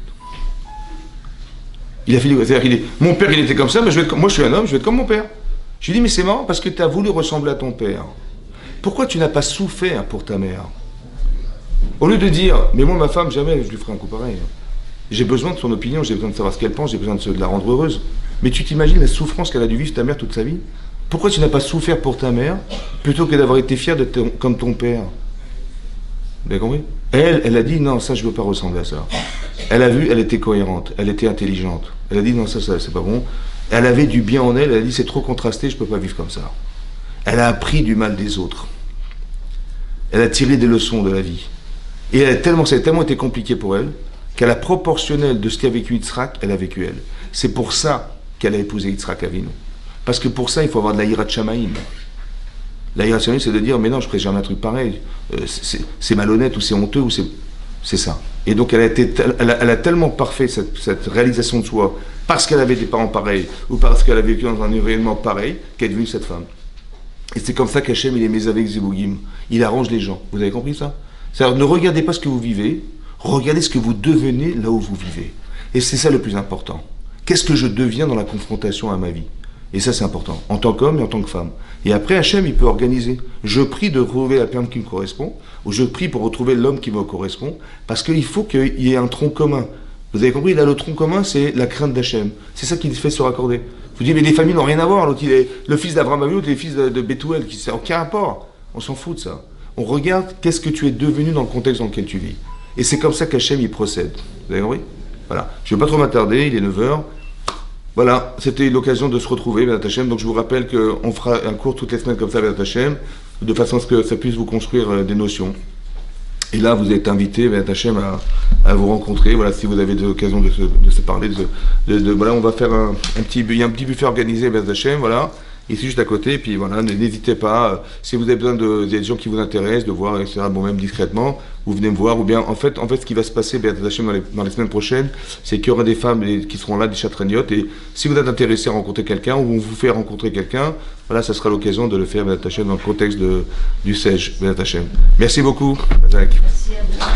Mon père il était comme ça, mais moi je suis un homme, je vais être comme mon père. Je lui dis, mais c'est marrant parce que tu as voulu ressembler à ton père. Pourquoi tu n'as pas souffert pour ta mère? Au lieu de dire, mais moi ma femme, jamais je lui ferai un coup pareil. J'ai besoin de son opinion, j'ai besoin de savoir ce qu'elle pense, j'ai besoin de la rendre heureuse. Mais tu t'imagines la souffrance qu'elle a dû vivre ta mère toute sa vie? Pourquoi tu n'as pas souffert pour ta mère plutôt que d'avoir été fier d'être comme ton père? Vous avez compris? Elle a dit, non, ça je ne veux pas ressembler à ça. Elle a vu, elle était cohérente, elle était intelligente. Elle a dit, non, ça c'est pas bon. Elle avait du bien en elle, elle a dit, c'est trop contrasté, je ne peux pas vivre comme ça. Elle a appris du mal des autres. Elle a tiré des leçons de la vie. Et ça a tellement été compliqué pour elle, qu'à la proportionnelle de ce qu'a vécu Yitzhak, elle a vécu elle. C'est pour ça qu'elle a épousé Yitzhak Avinu. Parce que pour ça, il faut avoir de la hirat shamaïm. La hirat shamaïm, c'est de dire, mais non, je ne ferai jamais un truc pareil. C'est malhonnête, ou c'est honteux, ou c'est ça. Et donc, elle a tellement parfait cette réalisation de soi, parce qu'elle avait des parents pareils, ou parce qu'elle a vécu dans un environnement pareil, qu'elle est devenue cette femme. Et c'est comme ça qu'Hachem, il est mis avec Zébouguim. Il arrange les gens. Vous avez compris ça? C'est-à-dire, ne regardez pas ce que vous vivez, regardez ce que vous devenez là où vous vivez. Et c'est ça le plus important. Qu'est-ce que je deviens dans la confrontation à ma vie? Et ça, c'est important, en tant qu'homme et en tant que femme. Et après, Hachem, il peut organiser. Je prie de retrouver la femme qui me correspond, ou je prie pour retrouver l'homme qui me correspond, parce qu'il faut qu'il y ait un tronc commun. Vous avez compris? Là, le tronc commun, c'est la crainte d'Hachem. C'est ça qui fait se raccorder. Vous dites, mais les familles n'ont rien à voir. L'autre, il est le fils d'Abraham Avinu, l'autre, il est le fils de Bethuel, qui n'a aucun rapport. On s'en fout de ça. On regarde qu'est-ce que tu es devenu dans le contexte dans lequel tu vis. Et c'est comme ça qu'Hachem, il procède. Vous avez compris? Voilà. Je ne vais pas trop m'attarder, il est 9h. Voilà, c'était l'occasion de se retrouver, Béat Hachem. Donc je vous rappelle qu'on fera un cours toutes les semaines comme ça, Béat Hachem, de façon à ce que ça puisse vous construire des notions. Et là, vous êtes invité, Béat Hachem, à vous rencontrer. Voilà, si vous avez l'occasion de se parler, voilà, on va faire il y a un petit buffet organisé, Béat Hachem, voilà. Ici juste à côté, et puis voilà, n'hésitez pas, si vous avez besoin des gens qui vous intéressent, de voir, etc., bon, même discrètement, vous venez me voir, ou bien, en fait, ce qui va se passer, Béat Hachem, dans les semaines prochaines, c'est qu'il y aura des femmes qui seront là, des chatragnotes, et si vous êtes intéressé à rencontrer quelqu'un, ou on vous fait rencontrer quelqu'un, voilà, ça sera l'occasion de le faire, Béat Hachem, dans le contexte du SEJ, Béat Hachem. Merci beaucoup, Azak. Merci à vous.